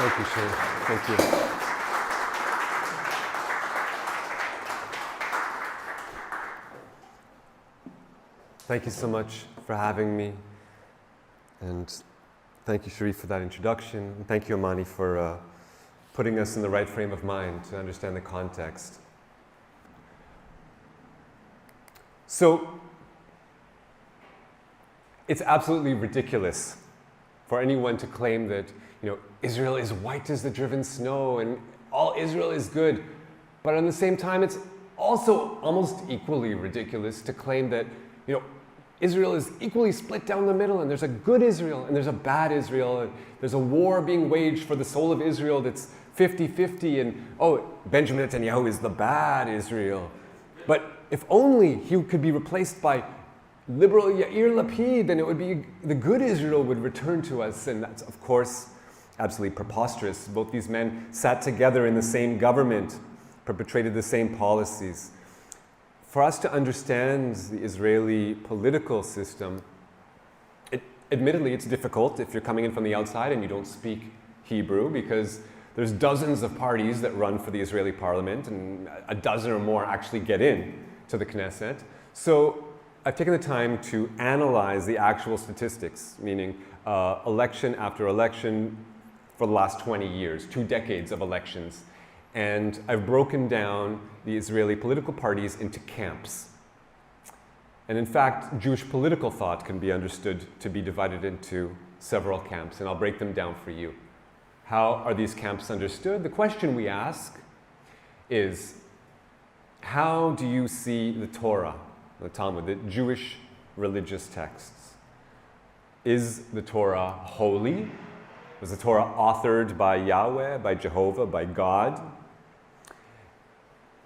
Thank you, Shane. Thank you. Thank you so much for having me. And thank you, Sharif, for that introduction. And thank you, Amani, for putting us in the right frame of mind to understand the context. So, it's absolutely ridiculous for anyone to claim that, Israel is white as the driven snow and all Israel is good. But at the same time, it's also almost equally ridiculous to claim that, Israel is equally split down the middle, and there's a good Israel and there's a bad Israel, and there's a war being waged for the soul of Israel that's 50-50, and Benjamin Netanyahu is the bad Israel. But if only he could be replaced by liberal Yair Lapid, then it would be the good Israel would return to us. And that's, of course, absolutely preposterous. Both these men sat together in the same government, perpetrated the same policies. For us to understand the Israeli political system, admittedly, it's difficult if you're coming in from the outside and you don't speak Hebrew, because there's dozens of parties that run for the Israeli parliament, and a dozen or more actually get in to the Knesset. So I've taken the time to analyze the actual statistics, meaning election after election for the last 20 years, 2 decades of elections. And I've broken down the Israeli political parties into camps. And in fact, Jewish political thought can be understood to be divided into several camps, and I'll break them down for you. How are these camps understood? The question we ask is, how do you see the Torah, the Talmud, the Jewish religious texts? Is the Torah holy? Was the Torah authored by Yahweh, by Jehovah, by God?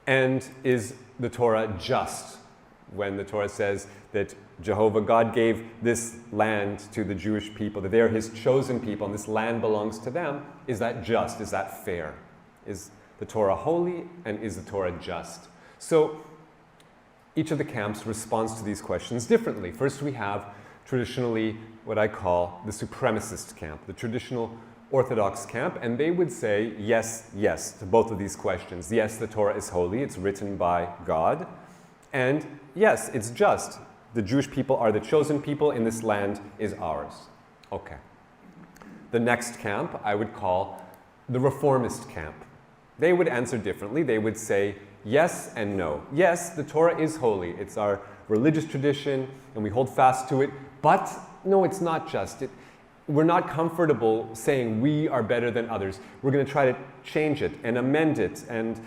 And is the Torah just? When the Torah says that Jehovah, God, gave this land to the Jewish people, that they're his chosen people and this land belongs to them, is that just? Is that fair? Is the Torah holy, and is the Torah just? So each of the camps responds to these questions differently. First, we have traditionally what I call the supremacist camp, the traditional Orthodox camp, and they would say yes, yes to both of these questions. Yes, the Torah is holy, it's written by God, and yes, it's just. The Jewish people are the chosen people, and this land is ours. Okay. The next camp I would call the reformist camp. They would answer differently. They would say yes and no. Yes, the Torah is holy. It's our religious tradition, and we hold fast to it, but no, it's not just. We're not comfortable saying we are better than others. We're going to try to change it and amend it and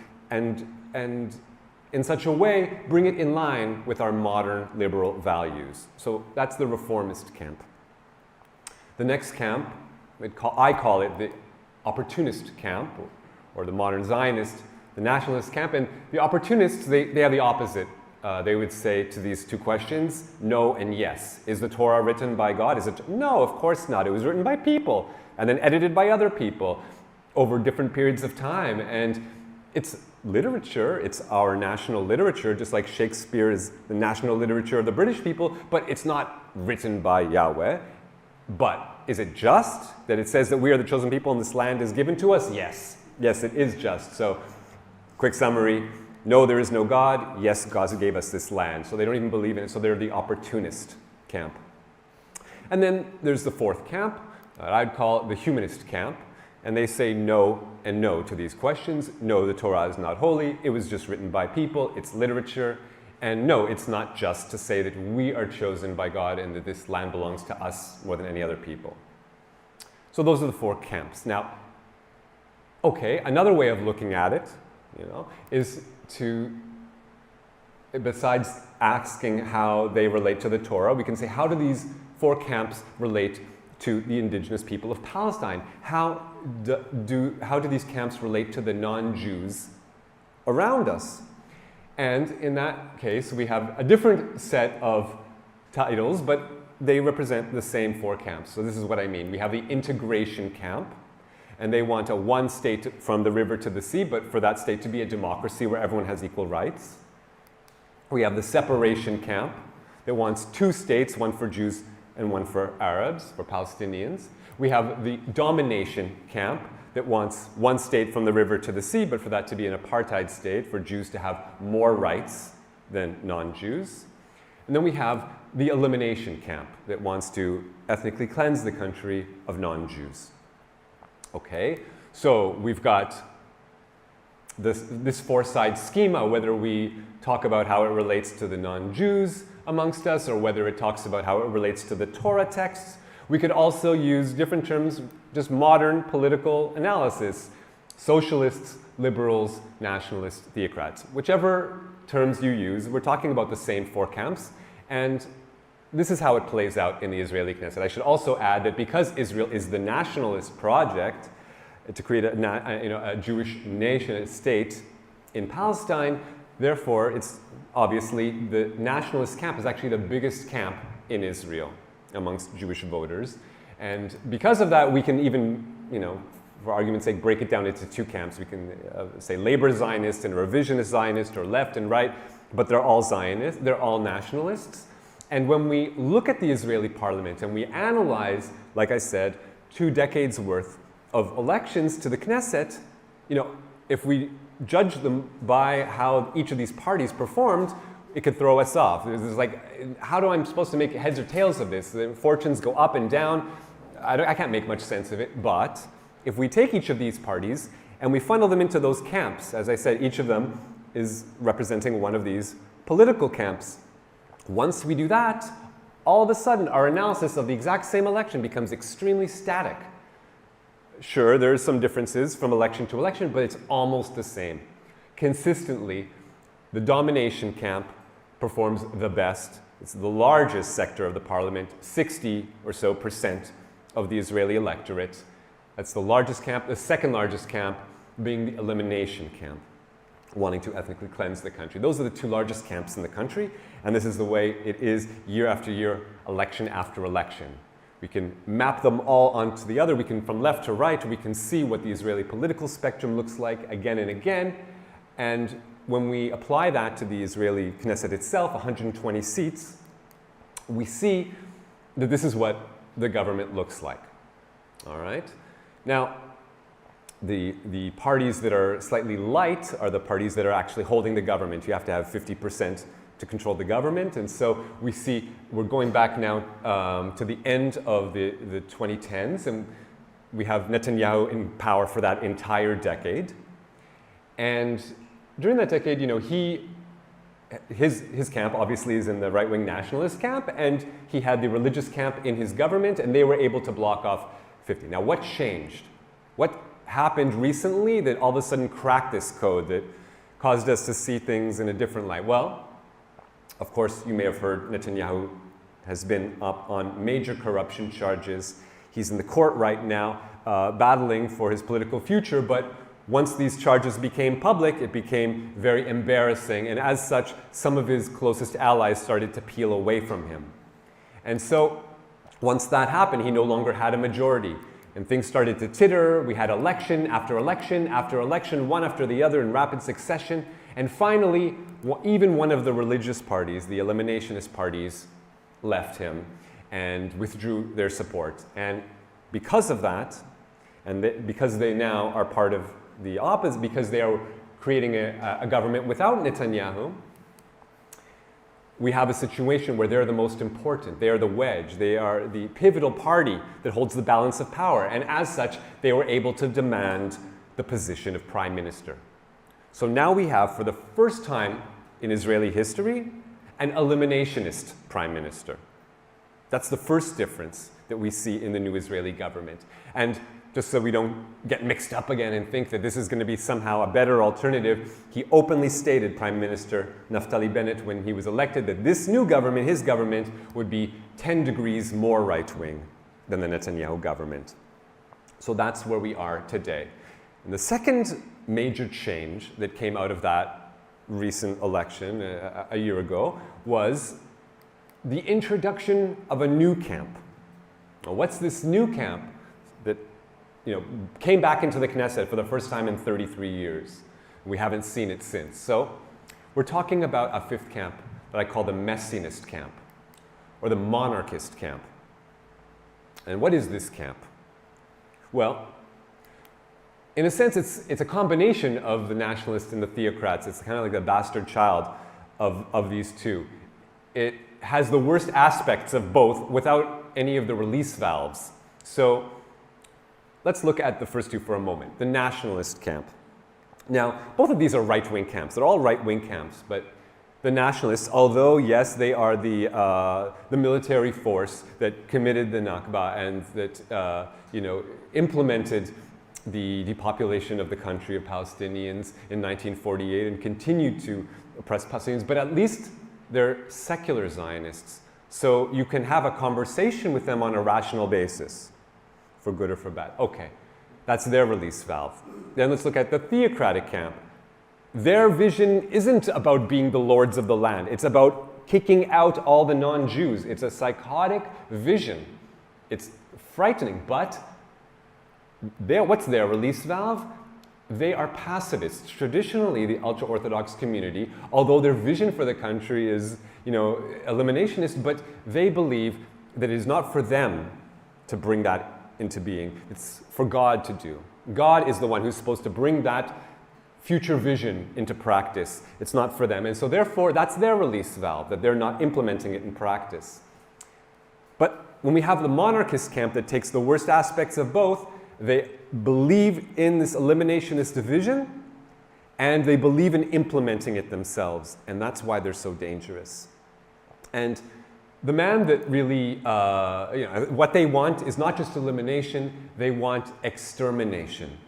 in such a way bring it in line with our modern liberal values. So that's the reformist camp. The next camp, I call it the opportunist camp, or the modern Zionist, the nationalist camp. And the opportunists, they have the opposite. They would say to these two questions, no and yes. Is the Torah written by God? No, of course not. It was written by people and then edited by other people over different periods of time. And it's literature. It's our national literature, just like Shakespeare is the national literature of the British people, but it's not written by Yahweh. But is it just that it says that we are the chosen people and this land is given to us? Yes. Yes, it is just. So, quick summary. No, there is no God. Yes, God gave us this land. So they don't even believe in it. So they're the opportunist camp. And then there's the fourth camp. I'd call it the humanist camp. And they say no and no to these questions. No, the Torah is not holy. It was just written by people. It's literature. And no, it's not just to say that we are chosen by God and that this land belongs to us more than any other people. So those are the 4 camps. Now, okay, another way of looking at it, is to, besides asking how they relate to the Torah, we can say, how do these 4 camps relate to the indigenous people of Palestine? How do these camps relate to the non-Jews around us? And in that case, we have a different set of titles, but they represent the same 4 camps. So this is what I mean. We have the integration camp, and they want a one state from the river to the sea, but for that state to be a democracy where everyone has equal rights. We have the separation camp that wants 2 states, one for Jews and one for Arabs, for Palestinians. We have the domination camp that wants one state from the river to the sea, but for that to be an apartheid state, for Jews to have more rights than non-Jews. And then we have the elimination camp that wants to ethnically cleanse the country of non-Jews. Okay, so we've got this four-side schema, whether we talk about how it relates to the non-Jews amongst us or whether it talks about how it relates to the Torah texts. We could also use different terms, just modern political analysis. Socialists, liberals, nationalists, theocrats. Whichever terms you use, we're talking about the same four camps, and this is how it plays out in the Israeli Knesset. I should also add that because Israel is the nationalist project to create a Jewish nation, a state in Palestine, therefore it's obviously the nationalist camp is actually the biggest camp in Israel amongst Jewish voters. And because of that, we can even, for argument's sake, break it down into two camps. We can say labor Zionist and revisionist Zionist, or left and right, but they're all Zionists, they're all nationalists. And when we look at the Israeli parliament and we analyze, like I said, 2 decades worth of elections to the Knesset, if we judge them by how each of these parties performed, it could throw us off. It's like, how do I supposed to make heads or tails of this? The fortunes go up and down. I can't make much sense of it. But if we take each of these parties and we funnel them into those camps, as I said, each of them is representing one of these political camps. Once we do that, all of a sudden our analysis of the exact same election becomes extremely static. Sure, there's some differences from election to election, but it's almost the same. Consistently, the domination camp performs the best. It's the largest sector of the parliament, 60% or so of the Israeli electorate. That's the largest camp. The second largest camp being the elimination camp, wanting to ethnically cleanse the country. Those are the 2 largest camps in the country, and this is the way it is year after year, election after election. We can map them all onto the other. We can, from left to right, we can see what the Israeli political spectrum looks like again and again. And when we apply that to the Israeli Knesset itself, 120 seats, we see that this is what the government looks like. All right? Now, the parties that are slightly light are the parties that are actually holding the government. You have to have 50% to control the government. And so we see, we're going back now to the end of the 2010s, and we have Netanyahu in power for that entire decade. And during that decade, his camp obviously is in the right-wing nationalist camp, and he had the religious camp in his government, and they were able to block off 50. Now, what changed? What happened recently that all of a sudden cracked this code that caused us to see things in a different light? Well, of course, you may have heard Netanyahu has been up on major corruption charges. He's in the court right now, battling for his political future, but once these charges became public, it became very embarrassing, and as such, some of his closest allies started to peel away from him. And so, once that happened, he no longer had a majority, and things started to titter. We had election after election after election, one after the other in rapid succession, and finally, even one of the religious parties, the eliminationist parties, left him and withdrew their support. And because of that, and because they now are part of the opposite, because they are creating a government without Netanyahu, we have a situation where they're the most important. They are the wedge. They are the pivotal party that holds the balance of power. And as such, they were able to demand the position of prime minister. So now we have, for the first time in Israeli history, an eliminationist prime minister. That's the first difference that we see in the new Israeli government. And just so we don't get mixed up again and think that this is going to be somehow a better alternative, he openly stated, Prime Minister Naftali Bennett, when he was elected, that this new government, his government, would be 10 degrees more right-wing than the Netanyahu government. So that's where we are today. And the second major change that came out of that recent election a year ago was the introduction of a new camp. Now, what's this new camp that came back into the Knesset for the first time in 33 years? We haven't seen it since. So we're talking about a fifth camp that I call the Messianist camp, or the monarchist camp. And what is this camp? Well, in a sense, it's a combination of the nationalists and the theocrats. It's kind of like a bastard child of these two. It has the worst aspects of both without any of the release valves. So let's look at the first two for a moment. The nationalist camp. Now, both of these are right-wing camps. They're all right-wing camps, but the nationalists, although, yes, they are the military force that committed the Nakba and that implemented the depopulation of the country of Palestinians in 1948 and continued to oppress Palestinians, but at least they're secular Zionists. So you can have a conversation with them on a rational basis, for good or for bad. Okay, that's their release valve. Then let's look at the theocratic camp. Their vision isn't about being the lords of the land. It's about kicking out all the non-Jews. It's a psychotic vision. It's frightening, but what's their release valve? They are pacifists. Traditionally, the ultra-Orthodox community, although their vision for the country is, eliminationist, but they believe that it is not for them to bring that into being. It's for God to do. God is the one who's supposed to bring that future vision into practice. It's not for them. And so therefore, that's their release valve, that they're not implementing it in practice. But when we have the monarchist camp that takes the worst aspects of both, they believe in this eliminationist vision, and they believe in implementing it themselves. And that's why they're so dangerous. And the man that really, what they want is not just elimination, they want extermination.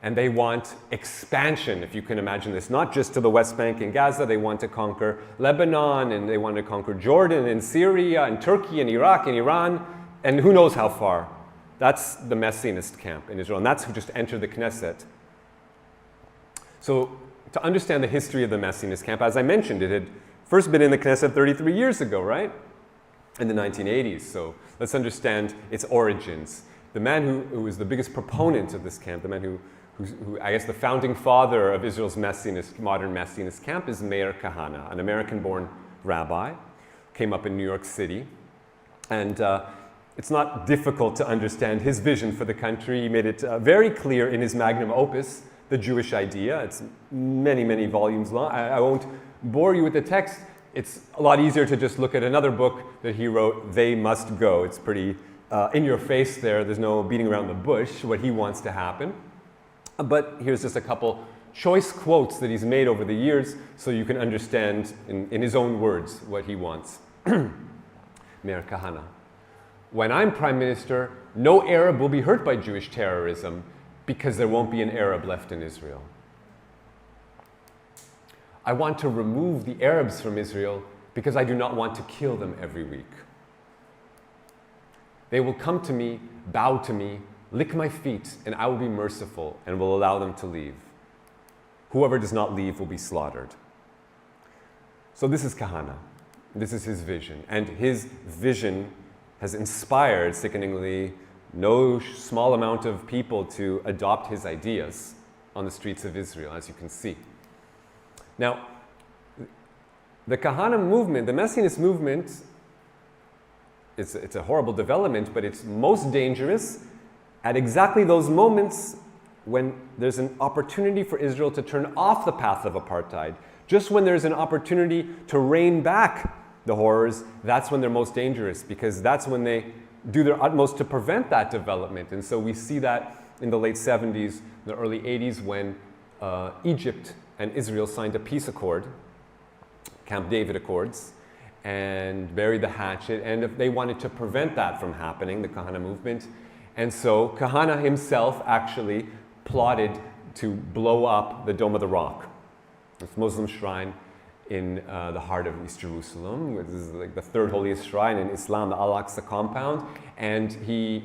And they want expansion, if you can imagine this, not just to the West Bank and Gaza. They want to conquer Lebanon, and they want to conquer Jordan and Syria and Turkey and Iraq and Iran, and who knows how far. That's the Messianist camp in Israel, and that's who just entered the Knesset. So to understand the history of the Messianist camp, as I mentioned, it had first been in the Knesset 33 years ago, right? In the 1980s. So let's understand its origins. The man who was the biggest proponent of this camp, the man who I guess the founding father of Israel's modern Messianist camp is Meir Kahane, an American-born rabbi, came up in New York City. And it's not difficult to understand his vision for the country. He made it very clear in his magnum opus, The Jewish Idea. It's many, many volumes long. I won't bore you with the text. It's a lot easier to just look at another book that he wrote, They Must Go. It's pretty in your face there. There's no beating around the bush, what he wants to happen. But here's just a couple choice quotes that he's made over the years so you can understand in his own words what he wants. Meir Kahane. When I'm prime minister, no Arab will be hurt by Jewish terrorism because there won't be an Arab left in Israel. I want to remove the Arabs from Israel because I do not want to kill them every week. They will come to me, bow to me, lick my feet, and I will be merciful and will allow them to leave. Whoever does not leave will be slaughtered. So this is Kahane. This is his vision. And his vision has inspired, sickeningly, no small amount of people to adopt his ideas on the streets of Israel, as you can see. Now, the Kahane movement, the Messianist movement, it's a horrible development, but it's most dangerous at exactly those moments when there's an opportunity for Israel to turn off the path of apartheid. Just when there's an opportunity to rein back the horrors, that's when they're most dangerous, because that's when they do their utmost to prevent that development. And so we see that in the late 70s, the early 80s, when Egypt and Israel signed a peace accord, Camp David Accords, and buried the hatchet. And if they wanted to prevent that from happening, the Kahane movement. And so Kahane himself actually plotted to blow up the Dome of the Rock, this Muslim shrine in the heart of East Jerusalem. This is like the third holiest shrine in Islam, the Al-Aqsa compound. And he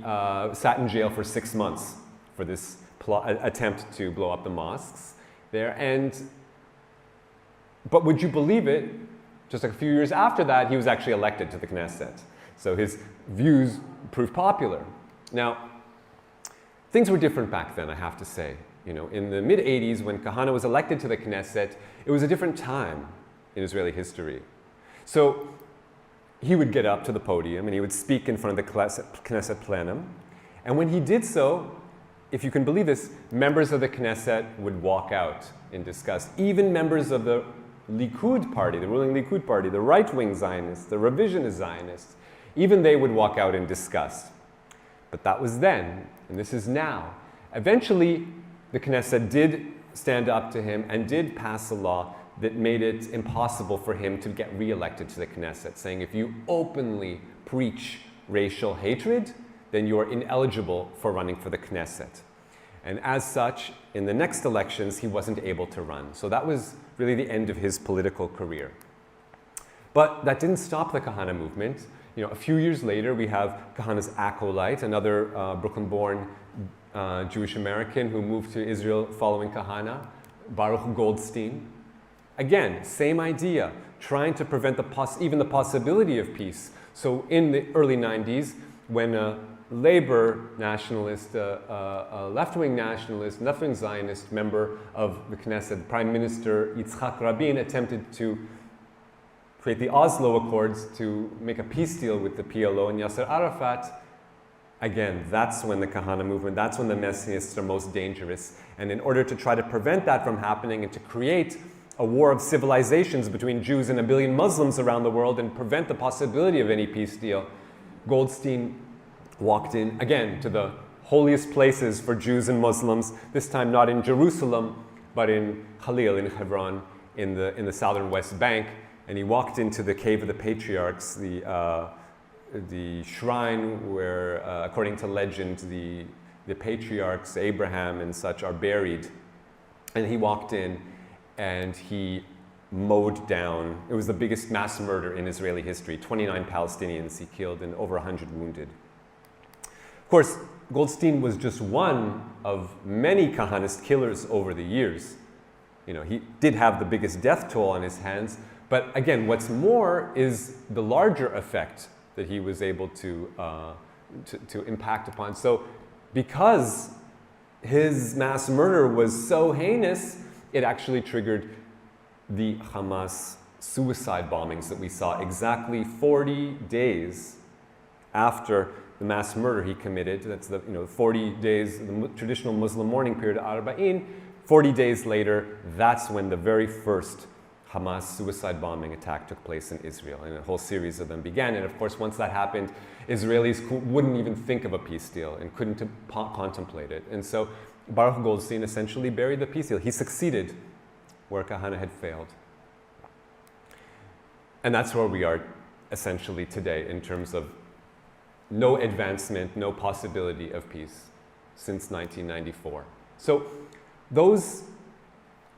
sat in jail for 6 months for this attempt to blow up the mosques there. But would you believe it? Just a few years after that, he was actually elected to the Knesset. So his views proved popular. Now, things were different back then, I have to say. In the mid-'80s, when Kahane was elected to the Knesset, it was a different time in Israeli history. So he would get up to the podium and he would speak in front of the Knesset plenum. And when he did so, if you can believe this, members of the Knesset would walk out in disgust. Even members of the Likud party, the ruling Likud party, the right-wing Zionists, the revisionist Zionists, even they would walk out in disgust. But that was then, and this is now. Eventually, the Knesset did stand up to him and did pass a law that made it impossible for him to get re-elected to the Knesset, saying if you openly preach racial hatred, then you are ineligible for running for the Knesset. And as such, in the next elections, he wasn't able to run. So that was really the end of his political career. But that didn't stop the Kahana movement. A few years later, we have Kahana's acolyte, another Brooklyn-born Jewish American who moved to Israel following Kahana, Baruch Goldstein. Again, same idea, trying to prevent even the possibility of peace. So in the early 90s, when a labor nationalist, a left-wing nationalist, left-wing Zionist member of the Knesset, Prime Minister Yitzhak Rabin, attempted to create the Oslo Accords to make a peace deal with the PLO and Yasser Arafat. Again, that's when the Kahana movement, that's when the Messianists are most dangerous. And in order to try to prevent that from happening and to create a war of civilizations between Jews and 1 billion Muslims around the world and prevent the possibility of any peace deal, Goldstein walked in, again, to the holiest places for Jews and Muslims, this time not in Jerusalem, but in Khalil, in Hebron, in the southern West Bank. And he walked into the Cave of the Patriarchs, the shrine where, according to legend, the patriarchs, Abraham and such, are buried. And he walked in and he mowed down, it was the biggest mass murder in Israeli history, 29 Palestinians he killed and over 100 wounded. Of course, Goldstein was just one of many Kahanist killers over the years. He did have the biggest death toll on his hands, but again, what's more is the larger effect that he was able to impact upon. So because his mass murder was so heinous, it actually triggered the Hamas suicide bombings that we saw exactly 40 days after the mass murder he committed. That's the 40 days, the traditional Muslim mourning period, Arba'in. 40 days later, that's when the very first Hamas suicide bombing attack took place in Israel, and a whole series of them began. And of course, once that happened, Israelis wouldn't even think of a peace deal and couldn't contemplate it. And so Baruch Goldstein essentially buried the peace deal. He succeeded where Kahana had failed. And that's where we are essentially today in terms of no advancement, no possibility of peace since 1994. So those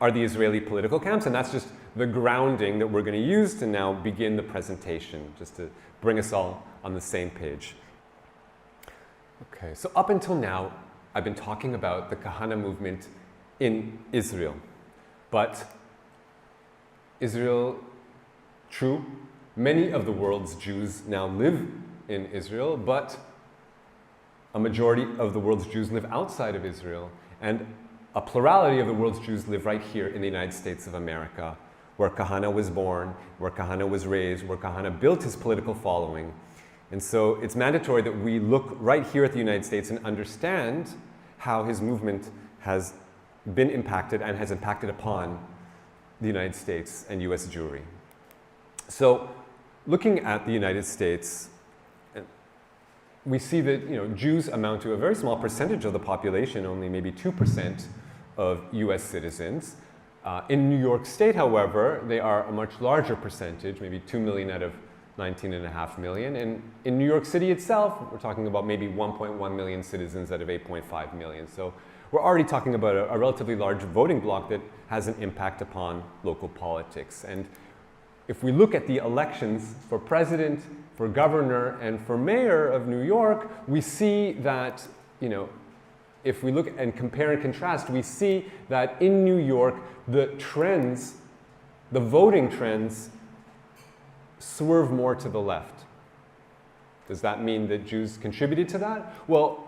are the Israeli political camps, and that's just the grounding that we're going to use to now begin the presentation, just to bring us all on the same page. Okay, so up until now, I've been talking about the Kahana movement in Israel. But Israel, true, many of the world's Jews now live in Israel, but a majority of the world's Jews live outside of Israel, and a plurality of the world's Jews live right here in the United States of America, where Kahana was born, where Kahana was raised, where Kahana built his political following. And so it's mandatory that we look right here at the United States and understand how his movement has been impacted and has impacted upon the United States and US Jewry. So looking at the United States, we see that Jews amount to a very small percentage of the population, only maybe 2% of US citizens. In New York State, however, they are a much larger percentage, maybe 2 million out of 19.5 million. And in New York City itself, we're talking about maybe 1.1 million citizens out of 8.5 million. So we're already talking about a relatively large voting bloc that has an impact upon local politics. And if we look at the elections for president, for governor, and for mayor of New York, we see that, if we look and compare and contrast, we see that in New York, the trends, the voting trends, swerve more to the left. Does that mean that Jews contributed to that? Well,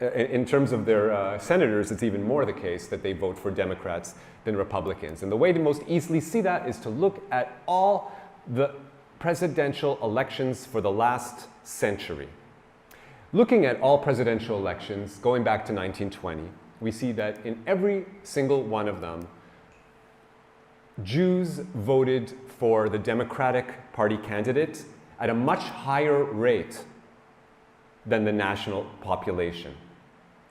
in terms of their senators, it's even more the case that they vote for Democrats than Republicans. And the way to most easily see that is to look at all the presidential elections for the last century. Looking at all presidential elections going back to 1920, we see that in every single one of them, Jews voted for the Democratic Party candidate at a much higher rate than the national population.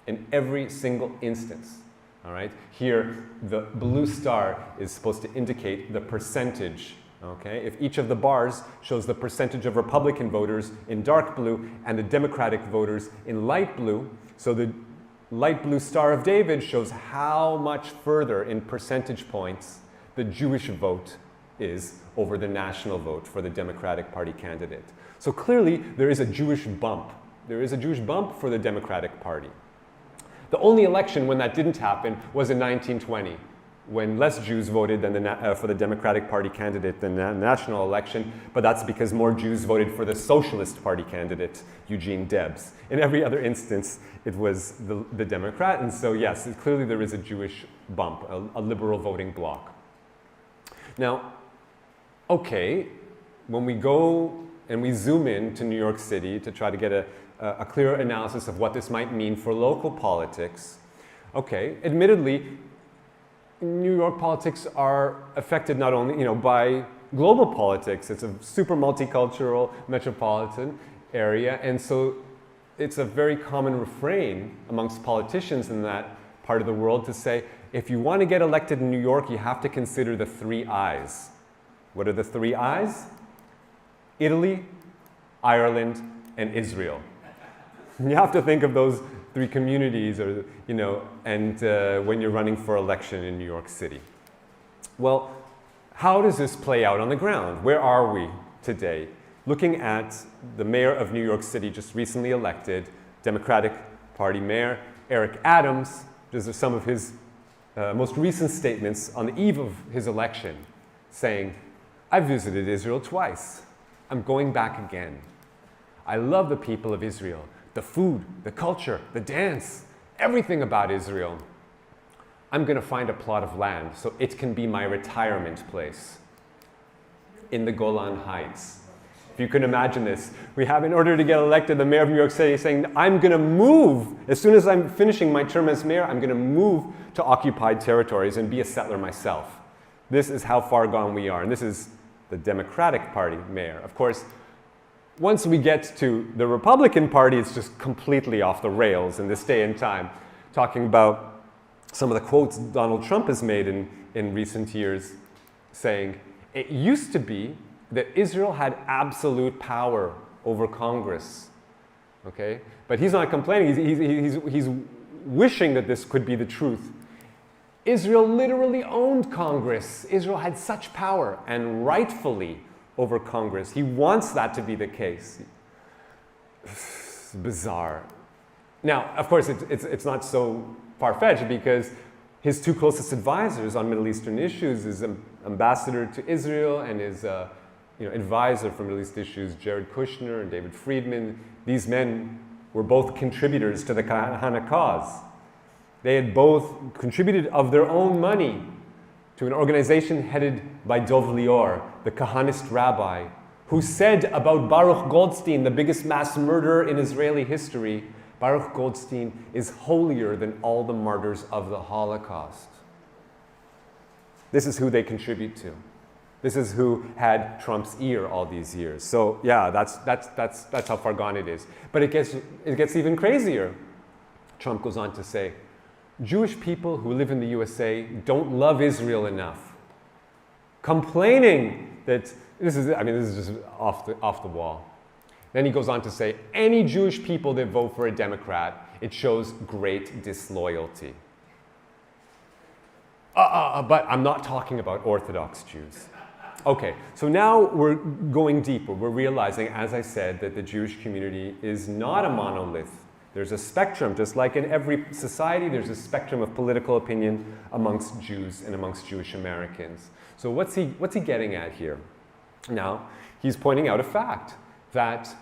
In every single instance. All right? Here, the blue star is supposed to indicate the percentage. Okay? If each of the bars shows the percentage of Republican voters in dark blue and the Democratic voters in light blue, so the light blue Star of David shows how much further in percentage points the Jewish vote is over the national vote for the Democratic Party candidate. So clearly, there is a Jewish bump. There is a Jewish bump for the Democratic Party. The only election when that didn't happen was in 1920, when less Jews voted than for the Democratic Party candidate than the national election, but that's because more Jews voted for the Socialist Party candidate, Eugene Debs. In every other instance, it was the Democrat, and so yes, clearly there is a Jewish bump, a liberal voting bloc. Now, okay, when we go and we zoom in to New York City to try to get a clear analysis of what this might mean for local politics. Okay, admittedly, New York politics are affected not only, by global politics. It's a super multicultural metropolitan area, and so it's a very common refrain amongst politicians in that part of the world to say, if you want to get elected in New York, you have to consider the 3 I's. What are the 3 I's? Italy, Ireland, and Israel. You have to think of those 3 communities, or when you're running for election in New York City. Well, how does this play out on the ground? Where are we today? Looking at the mayor of New York City, just recently elected, Democratic Party Mayor Eric Adams. These are some of his most recent statements on the eve of his election, saying, "I visited Israel twice. I'm going back again. I love the people of Israel. The food, the culture, the dance, everything about Israel. I'm going to find a plot of land so it can be my retirement place in the Golan Heights." If you can imagine this, we have, in order to get elected, the mayor of New York City saying, I'm going to move, as soon as I'm finishing my term as mayor, I'm going to move to occupied territories and be a settler myself. This is how far gone we are, and this is the Democratic Party mayor. Of course, once we get to the Republican Party, it's just completely off the rails in this day and time. Talking about some of the quotes Donald Trump has made in recent years, saying, it used to be that Israel had absolute power over Congress, okay? But he's not complaining, he's wishing that this could be the truth. Israel literally owned Congress. Israel had such power, and rightfully, over Congress. He wants that to be the case. It's bizarre. Now, of course, it's not so far-fetched, because his 2 closest advisors on Middle Eastern issues, his ambassador to Israel and his advisor for Middle East issues, Jared Kushner and David Friedman, these men were both contributors to the Kahana cause. They had both contributed of their own money to an organization headed by Dov Lior, the Kahanist rabbi, who said about Baruch Goldstein, the biggest mass murderer in Israeli history, Baruch Goldstein is holier than all the martyrs of the Holocaust. This is who they contribute to. This is who had Trump's ear all these years. So yeah, that's how far gone it is. But it gets even crazier. Trump goes on to say, Jewish people who live in the USA don't love Israel enough. Complaining that this is just off the wall. Then he goes on to say, any Jewish people that vote for a Democrat, it shows great disloyalty. But I'm not talking about Orthodox Jews. Okay, so now we're going deeper. We're realizing, as I said, that the Jewish community is not a monolith. There's a spectrum, just like in every society, there's a spectrum of political opinion amongst Jews and amongst Jewish Americans. So what's he getting at here? Now, he's pointing out a fact that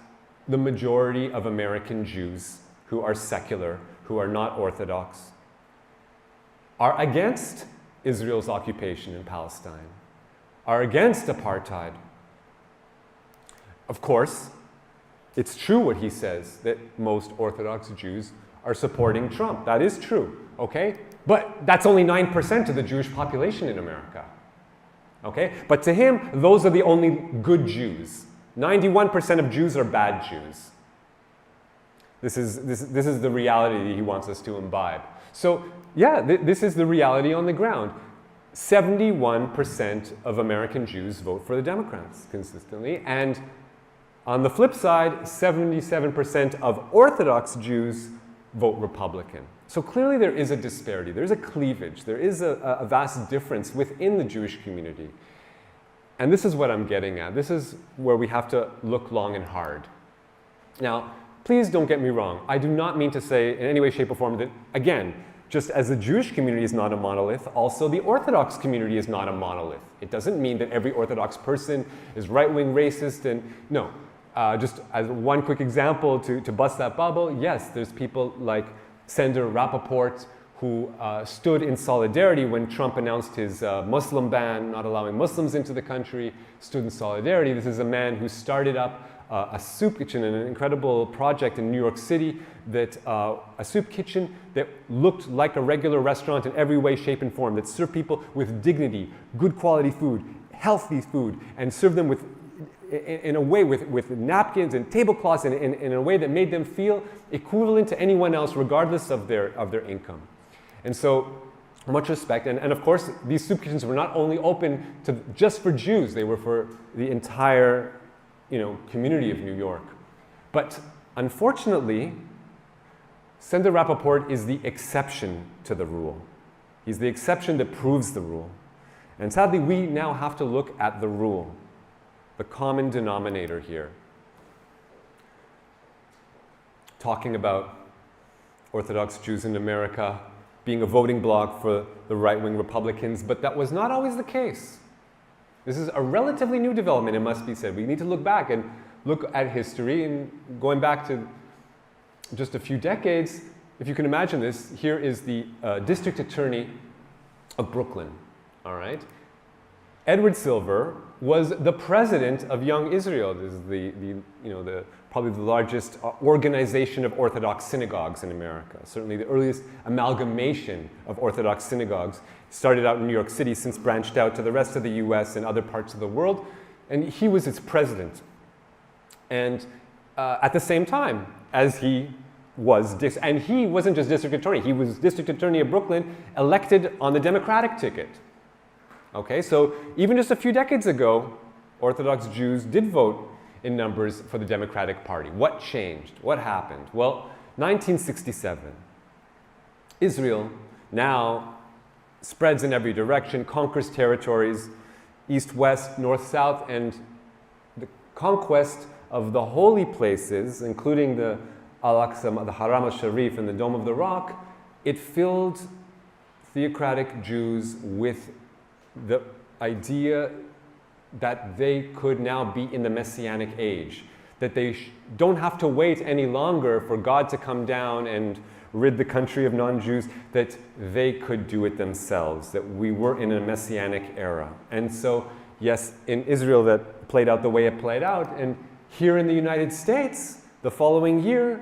the majority of American Jews who are secular, who are not Orthodox, are against Israel's occupation in Palestine, are against apartheid. Of course, It's true what he says, that most Orthodox Jews are supporting Trump. That is true, okay? But that's only 9% of the Jewish population in America, okay? But to him, those are the only good Jews. 91% of Jews are bad Jews. This is the reality he wants us to imbibe. So, yeah, this is the reality on the ground. 71% of American Jews vote for the Democrats consistently, and on the flip side, 77% of Orthodox Jews vote Republican. So clearly there is a disparity, there's a cleavage, there is a vast difference within the Jewish community. And this is what I'm getting at. This is where we have to look long and hard. Now, please don't get me wrong. I do not mean to say in any way, shape, or form that, again, just as the Jewish community is not a monolith, also the Orthodox community is not a monolith. It doesn't mean that every Orthodox person is right-wing racist and no. Just as one quick example to bust that bubble, yes, there's people like Senator Rappaport who stood in solidarity when Trump announced his Muslim ban, not allowing Muslims into the country, stood in solidarity. This is a man who started up a soup kitchen, an incredible project in New York City, that a soup kitchen that looked like a regular restaurant in every way, shape, and form, that served people with dignity, good quality food, healthy food, and served them in a way with napkins and tablecloths in a way that made them feel equivalent to anyone else regardless of their income. And so, much respect. And of course, these soup kitchens were not only open just for Jews, they were for the entire community of New York. But unfortunately, Senator Rappaport is the exception to the rule. He's the exception that proves the rule. And sadly, we now have to look at the rule, the common denominator here. Talking about Orthodox Jews in America being a voting bloc for the right-wing Republicans, but that was not always the case. This is a relatively new development, it must be said. We need to look back and look at history, and going back to just a few decades, if you can imagine this, here is the district attorney of Brooklyn, all right? Edward Silver was the president of Young Israel. This is probably the largest organization of Orthodox synagogues in America. Certainly the earliest amalgamation of Orthodox synagogues. Started out in New York City, since branched out to the rest of the US and other parts of the world. And he was its president. And at the same time as he was, and he wasn't just district attorney, he was district attorney of Brooklyn, elected on the Democratic ticket. Okay, so even just a few decades ago, Orthodox Jews did vote in numbers for the Democratic Party. What changed? What happened? Well, 1967. Israel now spreads in every direction, conquers territories, east, west, north, south, and the conquest of the holy places, including the Al-Aqsa, the Haram al-Sharif, and the Dome of the Rock, it filled theocratic Jews with the idea that they could now be in the Messianic age, that they don't have to wait any longer for God to come down and rid the country of non-Jews, that they could do it themselves, that we were in a Messianic era. And so, yes, in Israel that played out the way it played out, and here in the United States, the following year,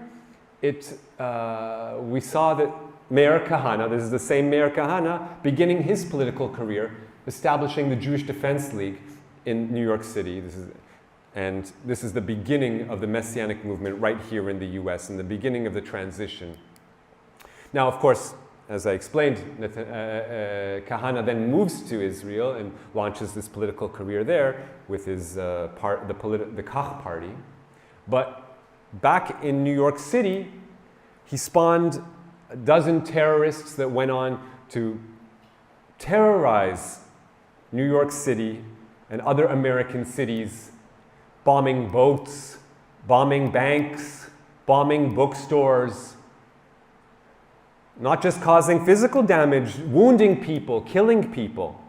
we saw that Meir Kahane, this is the same Meir Kahane, beginning his political career, establishing the Jewish Defense League in New York City. This is the beginning of the Messianic movement right here in the US, and the beginning of the transition. Now, of course, as I explained, Kahane then moves to Israel and launches this political career there with his the Kach party. But back in New York City, he spawned a dozen terrorists that went on to terrorize New York City and other American cities, bombing boats, bombing banks, bombing bookstores, not just causing physical damage, wounding people, killing people.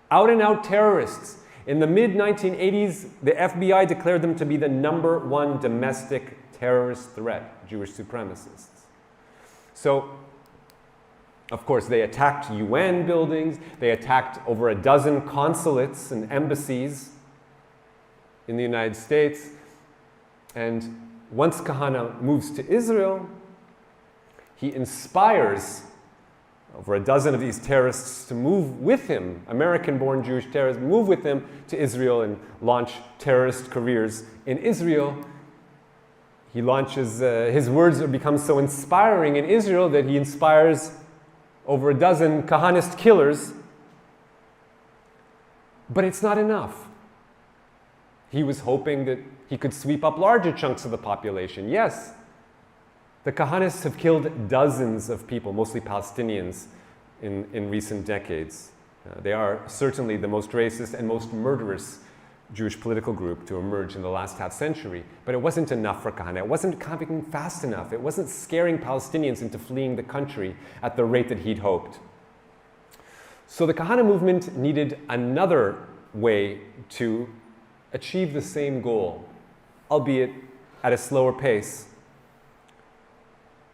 Out and out terrorists. In the mid-1980s, the FBI declared them to be the #1 domestic terrorist threat, Jewish supremacists. So, of course, they attacked UN buildings, they attacked over a dozen consulates and embassies in the United States. And once Kahana moves to Israel, he inspires over a dozen of these terrorists to move with him, American-born Jewish terrorists, move with him to Israel and launch terrorist careers in Israel. He launches, his words become so inspiring in Israel that he inspires over a dozen Kahanist killers. But it's not enough. He was hoping that he could sweep up larger chunks of the population. Yes, the Kahanists have killed dozens of people, mostly Palestinians, in recent decades. They are certainly the most racist and most murderous Jewish political group to emerge in the last half century. But it wasn't enough for Kahana. It wasn't coming fast enough. It wasn't scaring Palestinians into fleeing the country at the rate that he'd hoped. So the Kahana movement needed another way to achieve the same goal, albeit at a slower pace,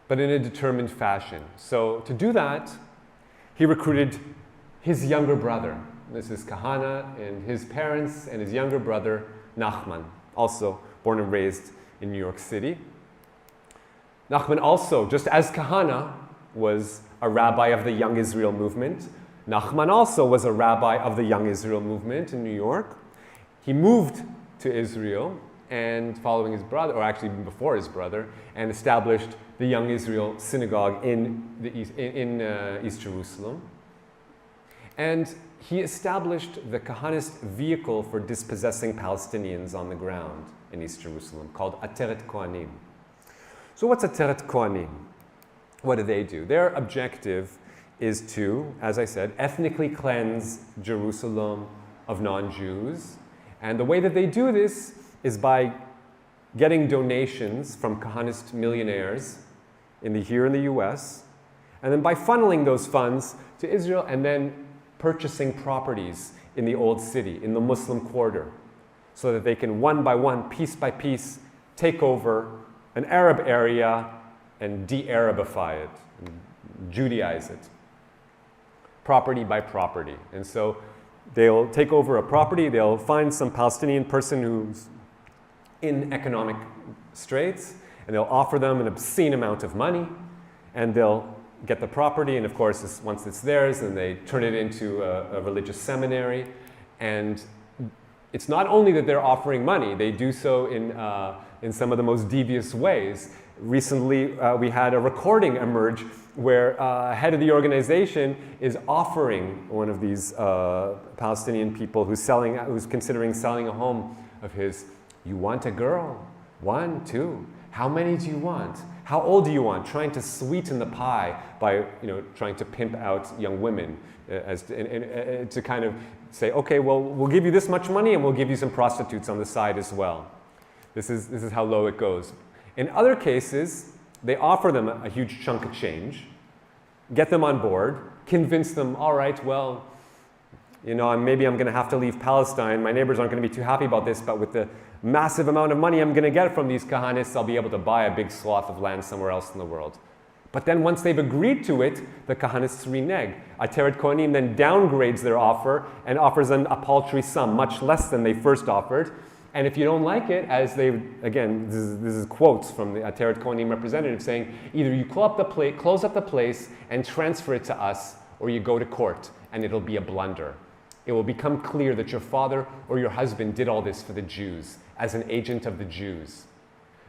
but in a determined fashion. So to do that, he recruited his younger brother. This is Kahana and his parents and his younger brother, Nachman, also born and raised in New York City. Nachman also, just as Kahana was a rabbi of the Young Israel movement, Nachman also was a rabbi of the Young Israel movement in New York. He moved to Israel and following his brother, or actually before his brother, and established the Young Israel synagogue in East Jerusalem. And he established the Kahanist vehicle for dispossessing Palestinians on the ground in East Jerusalem called Ateret Kohanim. So what's Ateret Kohanim? What do? Their objective is to, as I said, ethnically cleanse Jerusalem of non-Jews. And the way that they do this is by getting donations from Kahanist millionaires here in the US, and then by funneling those funds to Israel and then purchasing properties in the Old City, in the Muslim quarter, so that they can one by one, piece by piece, take over an Arab area and de-Arabify it, and Judaize it, property by property. And so they'll take over a property, they'll find some Palestinian person who's in economic straits, and they'll offer them an obscene amount of money, and they'll get the property, and of course, once it's theirs, then they turn it into a religious seminary. And it's not only that they're offering money, they do so in some of the most devious ways. Recently, we had a recording emerge where head of the organization is offering one of these Palestinian people who's considering selling a home of his, "You want a girl? 1, 2, how many do you want? How old do you want?" Trying to sweeten the pie by trying to pimp out young women to kind of say, okay, well, we'll give you this much money and we'll give you some prostitutes on the side as well. This is how low it goes. In other cases, they offer them a huge chunk of change, get them on board, convince them, all right, well, maybe I'm going to have to leave Palestine. My neighbors aren't going to be too happy about this, but with the massive amount of money I'm going to get from these Kahanists, I'll be able to buy a big swath of land somewhere else in the world. But then once they've agreed to it, the Kahanists renege. Ateret Kohanim then downgrades their offer and offers them a paltry sum, much less than they first offered. And if you don't like it, as they, again, this is quotes from the Ateret Kohanim representative saying, either you close up the place and transfer it to us, or you go to court, and it'll be a blunder. It will become clear that your father or your husband did all this for the Jews, as an agent of the Jews.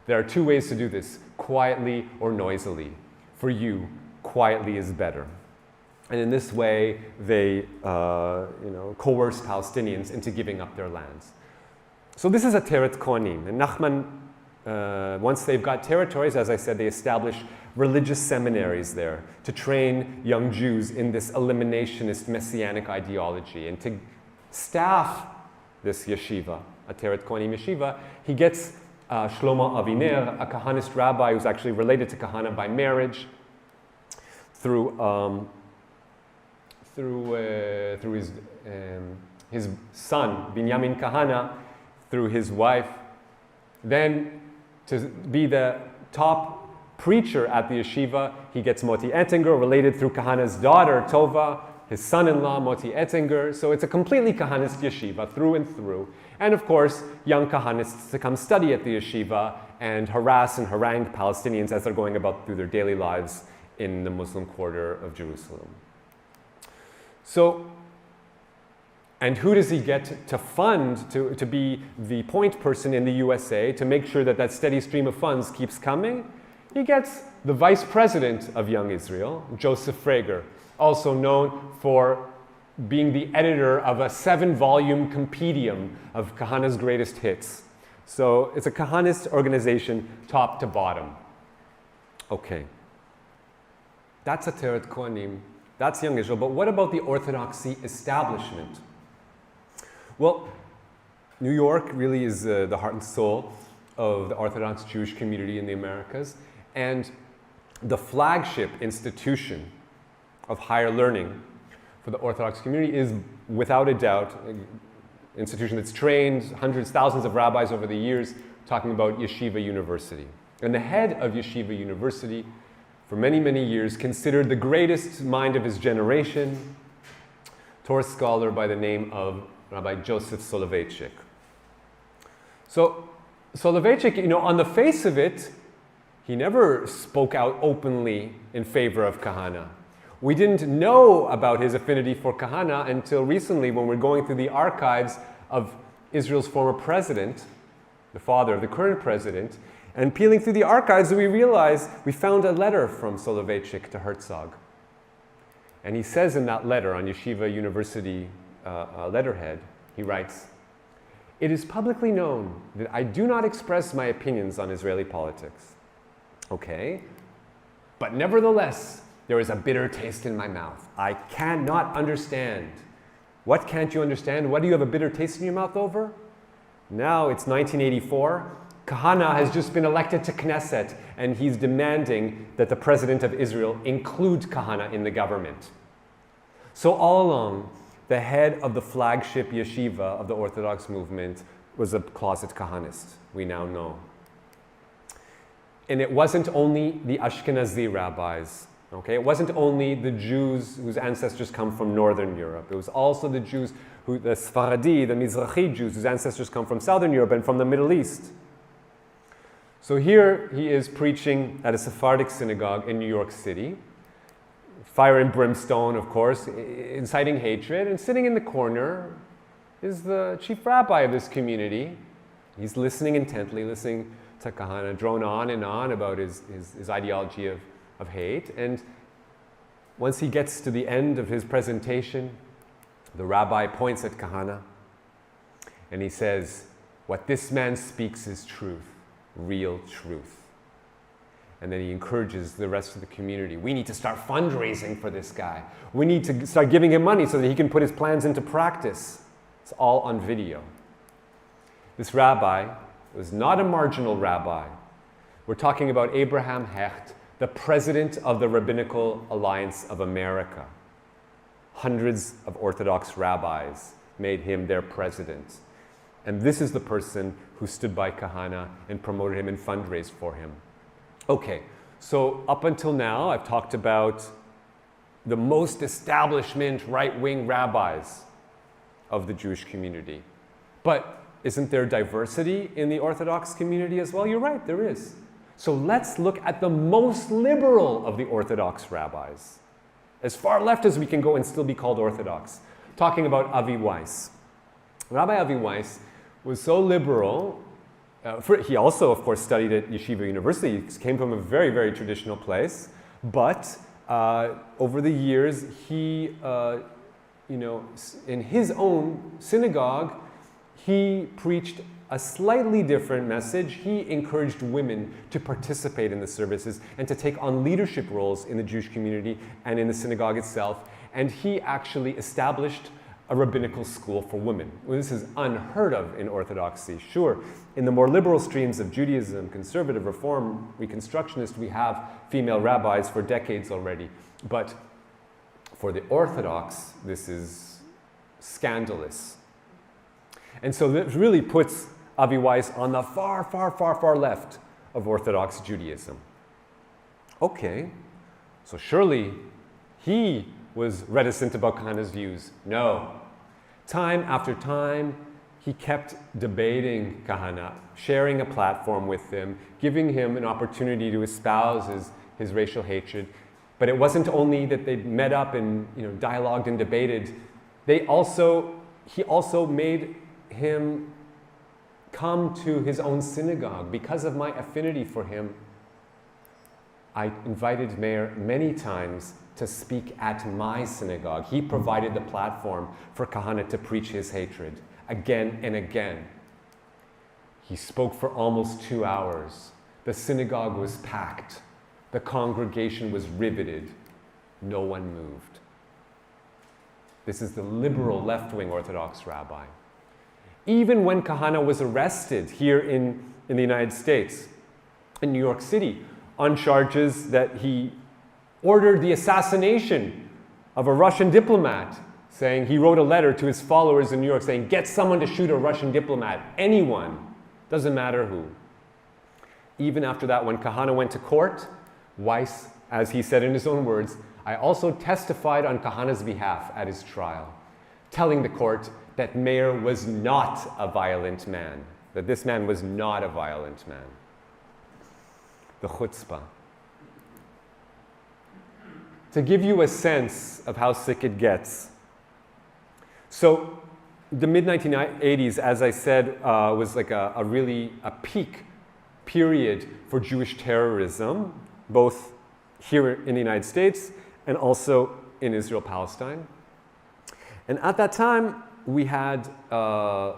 There are 2 ways to do this, quietly or noisily. For you, quietly is better. And in this way, they coerce Palestinians into giving up their lands. So this is Ateret Kohanim. And Nachman, once they've got territories, as I said, they establish religious seminaries there to train young Jews in this eliminationist messianic ideology. And to staff this yeshiva, Ateret Kohanim yeshiva, he gets Shlomo Aviner, a Kahanist rabbi who's actually related to Kahana by marriage, through his son, Binyamin Kahana, through his wife, then to be the top preacher at the yeshiva, he gets Moti Ettinger, related through Kahana's daughter, Tova, his son-in-law, Moti Ettinger. So it's a completely Kahanist yeshiva through and through. And of course, young Kahanists to come study at the yeshiva and harass and harangue Palestinians as they're going about through their daily lives in the Muslim quarter of Jerusalem. So, and who does he get to fund, to be the point person in the USA to make sure that that steady stream of funds keeps coming? He gets the vice president of Young Israel, Joseph Frager, also known for being the editor of a 7-volume compendium of Kahana's greatest hits. So it's a Kahanist organization top to bottom. Okay. That's Ateret Kohanim. That's Young Israel. But what about the Orthodoxy establishment? Well, New York really is the heart and soul of the Orthodox Jewish community in the Americas, and the flagship institution of higher learning for the Orthodox community is, without a doubt, an institution that's trained hundreds, thousands of rabbis over the years, talking about Yeshiva University. And the head of Yeshiva University, for many, many years, considered the greatest mind of his generation, Torah scholar by the name of Rabbi Joseph Soloveitchik. So Soloveitchik, on the face of it, he never spoke out openly in favor of Kahana. We didn't know about his affinity for Kahana until recently when we're going through the archives of Israel's former president, the father of the current president, and peeling through the archives, we realized we found a letter from Soloveitchik to Herzog. And he says in that letter on Yeshiva University letterhead, he writes, "It is publicly known that I do not express my opinions on Israeli politics." Okay, but nevertheless, there is a bitter taste in my mouth. I cannot understand. What can't you understand? What do you have a bitter taste in your mouth over? Now it's 1984. Kahana has just been elected to Knesset, and he's demanding that the president of Israel include Kahana in the government. So all along, the head of the flagship yeshiva of the Orthodox movement was a closet Kahanist, we now know. And it wasn't only the Ashkenazi rabbis, okay? It wasn't only the Jews whose ancestors come from Northern Europe. It was also the Jews, the Sfaradi, the Mizrahi Jews, whose ancestors come from Southern Europe and from the Middle East. So here he is preaching at a Sephardic synagogue in New York City. Fire and brimstone, of course, inciting hatred. And sitting in the corner is the chief rabbi of this community. He's listening intently, listening to Kahana drone on and on about his ideology of hate. And once he gets to the end of his presentation, the rabbi points at Kahana and he says, "What this man speaks is truth, real truth." And then he encourages the rest of the community. We need to start fundraising for this guy. We need to start giving him money so that he can put his plans into practice. It's all on video. This rabbi was not a marginal rabbi. We're talking about Abraham Hecht, the president of the Rabbinical Alliance of America. Hundreds of Orthodox rabbis made him their president. And this is the person who stood by Kahana and promoted him and fundraised for him. Okay, so up until now, I've talked about the most establishment right-wing rabbis of the Jewish community. But isn't there diversity in the Orthodox community as well? You're right, there is. So let's look at the most liberal of the Orthodox rabbis. As far left as we can go and still be called Orthodox. Talking about Avi Weiss. Rabbi Avi Weiss was so liberal. He also, of course, studied at Yeshiva University. He came from a very, very traditional place. But over the years, he, in his own synagogue, he preached a slightly different message. He encouraged women to participate in the services and to take on leadership roles in the Jewish community and in the synagogue itself. And he actually established a rabbinical school for women. Well, this is unheard of in Orthodoxy. Sure, in the more liberal streams of Judaism, conservative, Reform, Reconstructionist, we have female rabbis for decades already. But for the Orthodox, this is scandalous. And so this really puts Avi Weiss on the far, far, far, far left of Orthodox Judaism. Okay, so surely he was reticent about Kahana's views. No. Time after time, he kept debating Kahana, sharing a platform with him, giving him an opportunity to espouse his racial hatred. But it wasn't only that they met up and dialogued and debated. He also made him come to his own synagogue. Because of my affinity for him, I invited Meir many times to speak at my synagogue. He provided the platform for Kahana to preach his hatred again and again. He spoke for almost 2 hours. The synagogue was packed. The congregation was riveted. No one moved. This is the liberal left-wing Orthodox rabbi. Even when Kahana was arrested here in the United States, in New York City, on charges that he ordered the assassination of a Russian diplomat, saying he wrote a letter to his followers in New York saying, get someone to shoot a Russian diplomat, anyone, doesn't matter who. Even after that, when Kahana went to court, Weiss, as he said in his own words, I also testified on Kahana's behalf at his trial, telling the court that Meir was not a violent man, that this man was not a violent man. The chutzpah. To give you a sense of how sick it gets. So the mid-1980s, as I said, was like a really peak period for Jewish terrorism, both here in the United States and also in Israel-Palestine. And at that time, we had a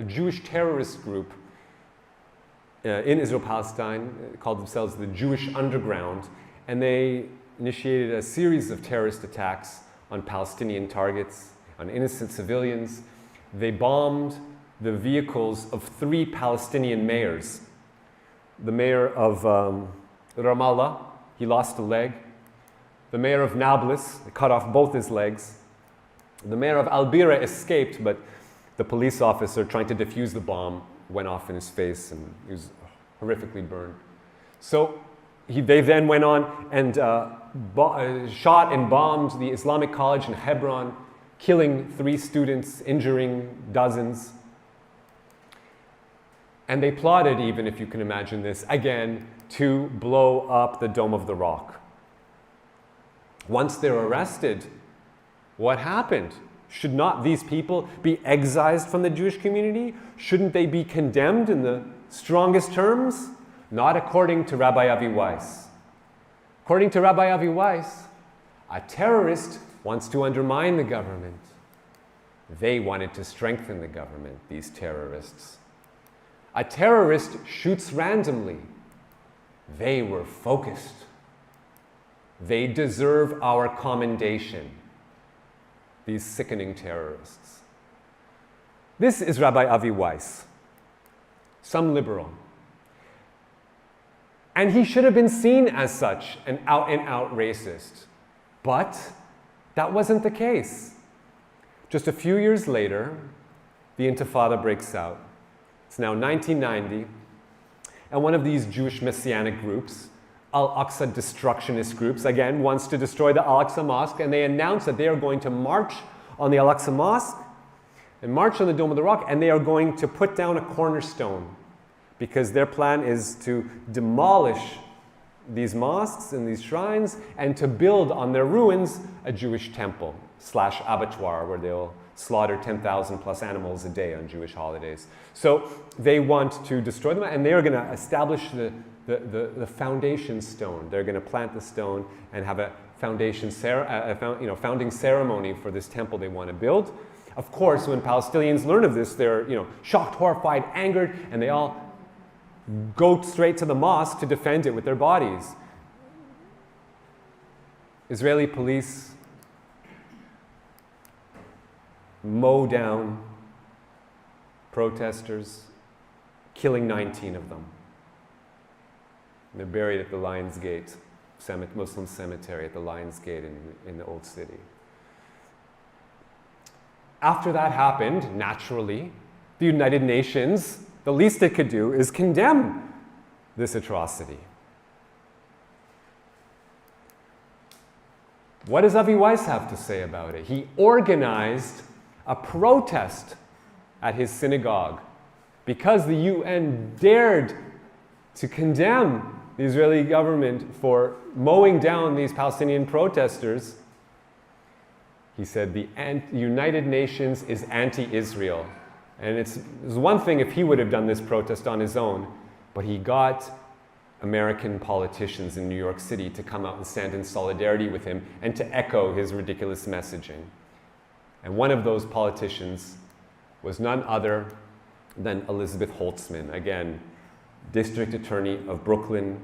Jewish terrorist group in Israel-Palestine called themselves the Jewish Underground, and they initiated a series of terrorist attacks on Palestinian targets, on innocent civilians. They bombed the vehicles of 3 Palestinian mayors. The mayor of Ramallah, he lost a leg. The mayor of Nablus, they cut off both his legs. The mayor of Al-Bira escaped, but the police officer trying to defuse the bomb went off in his face and he was horrifically burned. So they then went on and shot and bombed the Islamic College in Hebron, killing 3 students, injuring dozens. And they plotted, even if you can imagine this, again, to blow up the Dome of the Rock. Once they're arrested, what happened? Should not these people be excised from the Jewish community? Shouldn't they be condemned in the strongest terms? Not according to Rabbi Avi Weiss. According to Rabbi Avi Weiss, a terrorist wants to undermine the government. They wanted to strengthen the government, these terrorists. A terrorist shoots randomly. They were focused. They deserve our commendation, these sickening terrorists. This is Rabbi Avi Weiss, some liberal. And he should have been seen as such, an out-and-out racist. But that wasn't the case. Just a few years later, the Intifada breaks out. It's now 1990, and one of these Jewish Messianic groups, Al-Aqsa destructionist groups, again, wants to destroy the Al-Aqsa Mosque, and they announce that they are going to march on the Al-Aqsa Mosque and march on the Dome of the Rock, and they are going to put down a cornerstone because their plan is to demolish these mosques and these shrines and to build on their ruins a Jewish temple / abattoir where they'll slaughter 10,000 plus animals a day on Jewish holidays. So they want to destroy them, and they are going to establish the foundation stone. They're going to plant the stone and have a founding ceremony for this temple they want to build. Of course, when Palestinians learn of this, they're shocked, horrified, angered, and they all go straight to the mosque to defend it with their bodies. Israeli police mow down protesters, killing 19 of them. And they're buried at the Lion's Gate, Muslim cemetery at the Lion's Gate in the Old City. After that happened, naturally, the United Nations, the least it could do is condemn this atrocity. What does Avi Weiss have to say about it? He organized a protest at his synagogue because the UN dared to condemn the Israeli government for mowing down these Palestinian protesters. He said the United Nations is anti-Israel. And it's one thing if he would have done this protest on his own, but he got American politicians in New York City to come out and stand in solidarity with him and to echo his ridiculous messaging. And one of those politicians was none other than Elizabeth Holtzman, again, District Attorney of Brooklyn,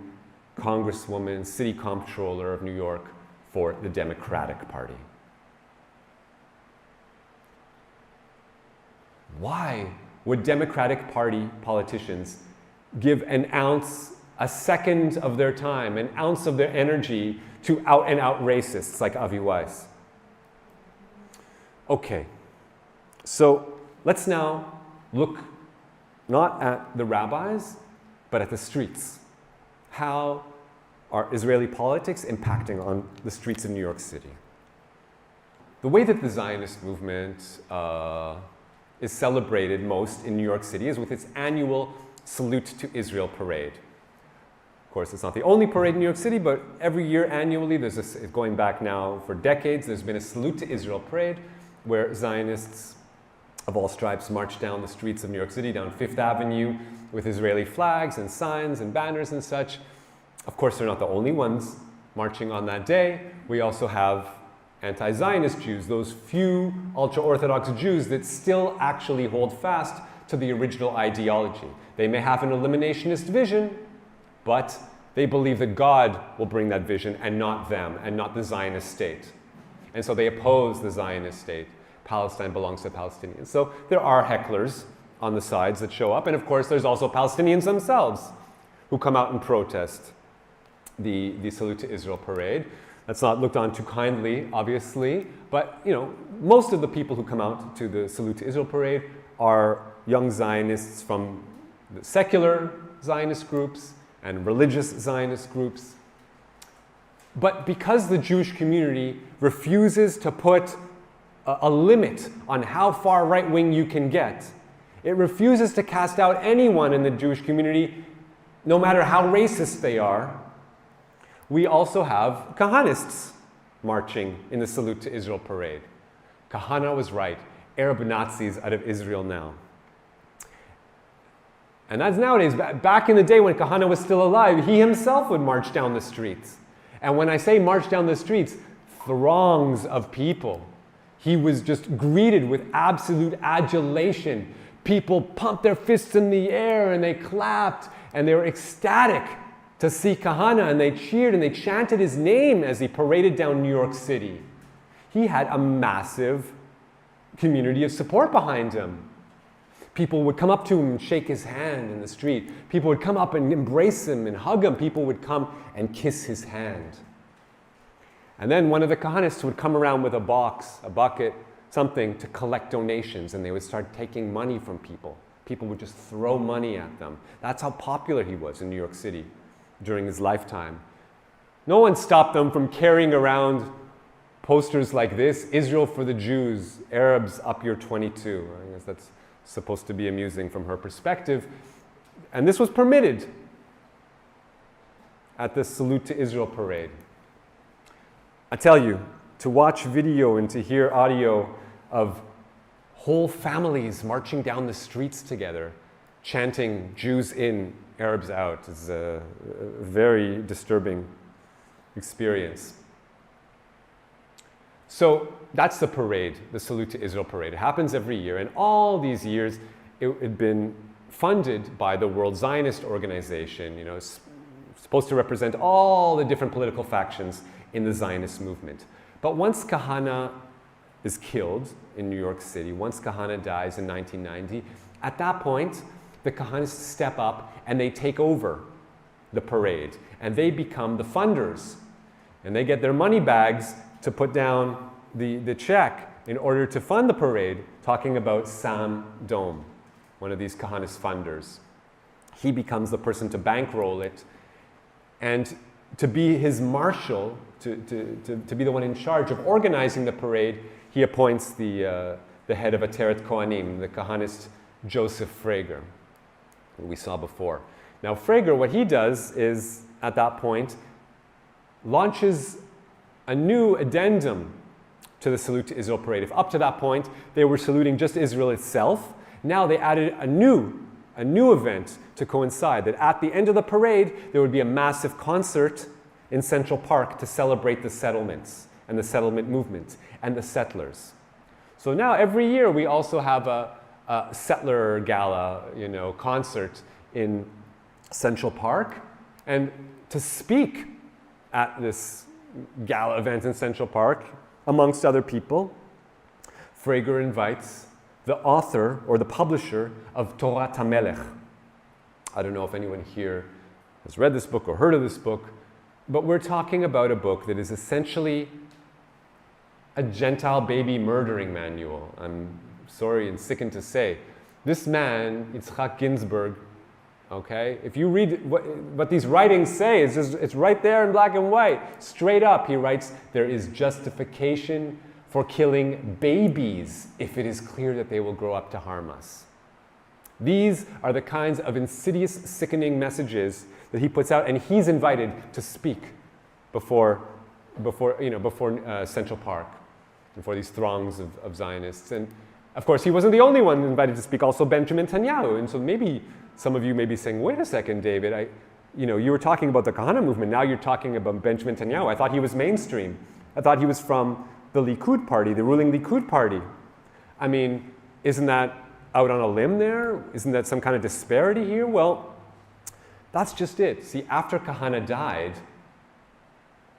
Congresswoman, City Comptroller of New York for the Democratic Party. Why would Democratic Party politicians give a second of their time, an ounce of their energy to out-and-out racists like Avi Weiss? Okay, so let's now look not at the rabbis, but at the streets. How are Israeli politics impacting on the streets of New York City? The way that the Zionist movement is celebrated most in New York City is with its annual Salute to Israel parade. Of course, it's not the only parade in New York City, but every year annually, going back now for decades, there's been a Salute to Israel parade where Zionists of all stripes march down the streets of New York City, down Fifth Avenue, with Israeli flags and signs and banners and such. Of course, they're not the only ones marching on that day. We also have anti-Zionist Jews, those few ultra-Orthodox Jews that still actually hold fast to the original ideology. They may have an eliminationist vision, but they believe that God will bring that vision and not them, and not the Zionist state. And so they oppose the Zionist state. Palestine belongs to Palestinians. So there are hecklers on the sides that show up, and of course there's also Palestinians themselves who come out and protest the Salute to Israel parade. That's not looked on too kindly, obviously, but most of the people who come out to the Salute to Israel parade are young Zionists from the secular Zionist groups and religious Zionist groups. But because the Jewish community refuses to put a limit on how far right-wing you can get, it refuses to cast out anyone in the Jewish community, no matter how racist they are. We also have Kahanists marching in the Salute to Israel parade. Kahana was right. Arab Nazis out of Israel now. And that's nowadays. Back in the day when Kahana was still alive, he himself would march down the streets. And when I say march down the streets, throngs of people. He was just greeted with absolute adulation. People pumped their fists in the air and they clapped and they were ecstatic to see Kahana, and they cheered and they chanted his name as he paraded down New York City. He had a massive community of support behind him. People would come up to him and shake his hand in the street. People would come up and embrace him and hug him. People would come and kiss his hand. And then one of the Kahanists would come around with a box, a bucket, something to collect donations, and they would start taking money from people. People would just throw money at them. That's how popular he was in New York City during his lifetime. No one stopped them from carrying around posters like this: Israel for the Jews, Arabs up your 22. I guess that's supposed to be amusing from her perspective. And this was permitted at the Salute to Israel parade. I tell you, to watch video and to hear audio of whole families marching down the streets together, chanting Jews in, Arabs out, is a very disturbing experience. So that's the parade, the Salute to Israel parade. It happens every year, and all these years it had been funded by the World Zionist Organization. It's supposed to represent all the different political factions in the Zionist movement. But once Kahana is killed in New York City, once Kahana dies in 1990, at that point, the Kahanists step up and they take over the parade, and they become the funders, and they get their money bags to put down the check in order to fund the parade, talking about Sam Dome, one of these Kahanist funders. He becomes the person to bankroll it, and to be his marshal, to be the one in charge of organizing the parade, he appoints the the head of Ateret Kohanim, the Kahanist Joseph Frager, who we saw before. Now Frager, what he does is, at that point, launches a new addendum to the Salute to Israel parade. If up to that point they were saluting just Israel itself, now they added a new event to coincide, that at the end of the parade there would be a massive concert in Central Park to celebrate the settlements and the settlement movement and the settlers. So now every year we also have a settler gala, concert in Central Park. And to speak at this gala event in Central Park, amongst other people, Frager invites the author or the publisher of Torat HaMelech. I don't know if anyone here has read this book or heard of this book, but we're talking about a book that is essentially a Gentile baby murdering manual. I'm sorry and sickened to say. This man, Yitzhak Ginsburg, okay, if you read what these writings say, it's right there in black and white. Straight up, he writes, there is justification for killing babies if it is clear that they will grow up to harm us. These are the kinds of insidious, sickening messages that he puts out, and he's invited to speak before Central Park, before these throngs of Zionists. And of course, he wasn't the only one invited to speak, also Benjamin Netanyahu. And so maybe some of you may be saying, wait a second, David, you were talking about the Kahana movement, now you're talking about Benjamin Netanyahu. I thought he was mainstream. I thought he was from the Likud party, the ruling Likud party. I mean, isn't that out on a limb there? Isn't that some kind of disparity here? Well, that's just it. See, after Kahana died,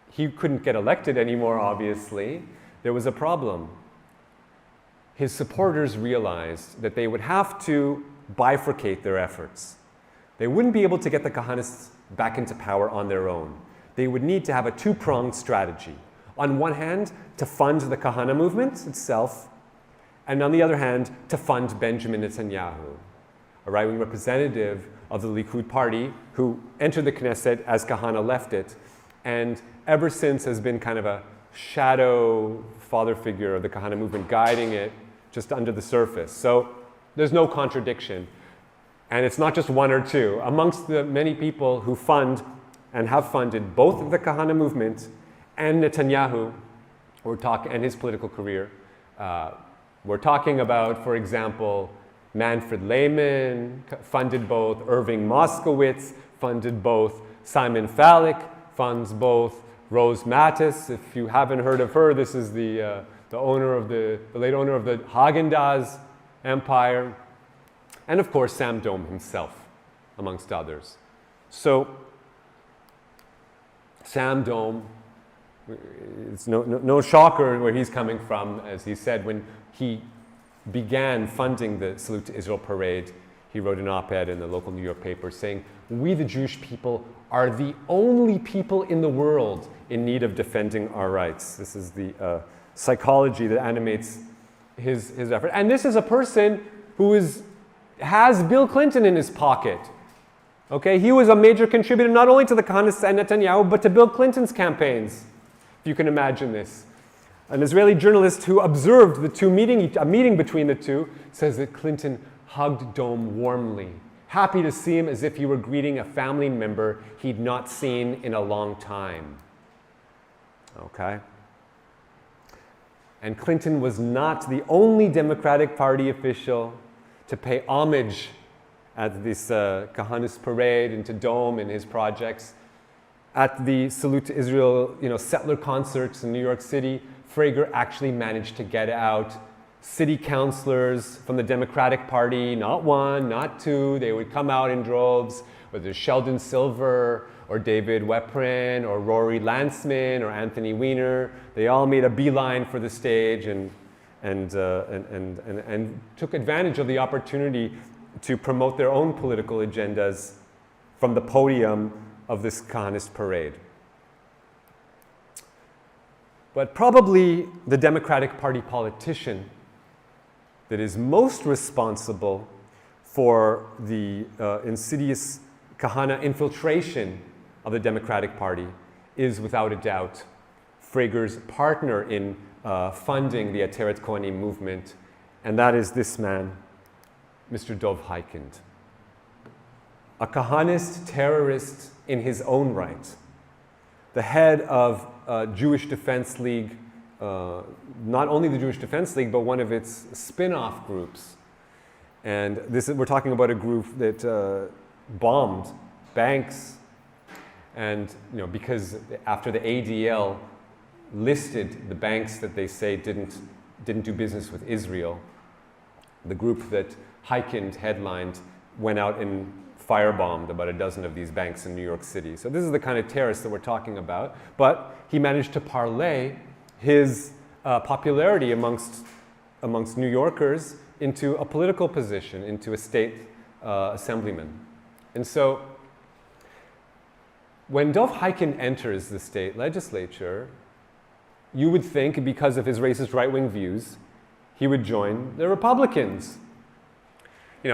he couldn't get elected anymore, obviously. There was a problem. His supporters realized that they would have to bifurcate their efforts. They wouldn't be able to get the Kahanists back into power on their own. They would need to have a two-pronged strategy. On one hand, to fund the Kahana movement itself, and on the other hand, to fund Benjamin Netanyahu, a right-wing representative of the Likud party who entered the Knesset as Kahana left it, and ever since has been kind of a shadow father figure of the Kahana movement, guiding it just under the surface. So there's no contradiction. And it's not just one or two. Amongst the many people who fund and have funded both the Kahana movement and Netanyahu, and his political career, we're talking about, for example, Manfred Lehman funded both, Irving Moskowitz funded both, Simon Falek funds both, Rose Mattis, if you haven't heard of her, this is the owner of the late owner of the Haagen-Dazs empire, and of course Sam Dome himself, amongst others. So Sam Dome, it's no shocker where he's coming from. As he said, when he began funding the Salute to Israel parade, he wrote an op-ed in the local New York paper saying, "We the Jewish people are the only people in the world in need of defending our rights." This is the psychology that animates his effort. And this is a person who has Bill Clinton in his pocket. Okay, he was a major contributor not only to the Kahanists and Netanyahu, but to Bill Clinton's campaigns, if you can imagine this. An Israeli journalist who observed a meeting between the two, says that Clinton hugged Dome warmly, happy to see him as if he were greeting a family member he'd not seen in a long time. Okay? And Clinton was not the only Democratic Party official to pay homage at this Kahanist parade and to Dome and his projects. At the Salute to Israel, settler concerts in New York City, Frager actually managed to get out city councilors from the Democratic Party, not one, not two. They would come out in droves, whether it's Sheldon Silver or David Weprin or Rory Lantzman or Anthony Weiner. They all made a beeline for the stage and took advantage of the opportunity to promote their own political agendas from the podium of this Kahanist parade. But probably the Democratic Party politician that is most responsible for the insidious Kahana infiltration of the Democratic Party is, without a doubt, Frager's partner in funding the Ateret Kohanim movement and that is this man, Mr. Dov Hikind. A Kahanist terrorist in his own right, the head of Jewish Defense League, not only the Jewish Defense League, but one of its spin-off groups. And we're talking about a group that bombed banks, and because after the ADL listed the banks that they say didn't do business with Israel, the group that Hikind headlined went out and firebombed about a dozen of these banks in New York City. So this is the kind of terrorist that we're talking about. But he managed to parlay his popularity amongst New Yorkers into a political position, into a state assemblyman. And so when Dov Hikind enters the state legislature, you would think, because of his racist right-wing views, he would join the Republicans.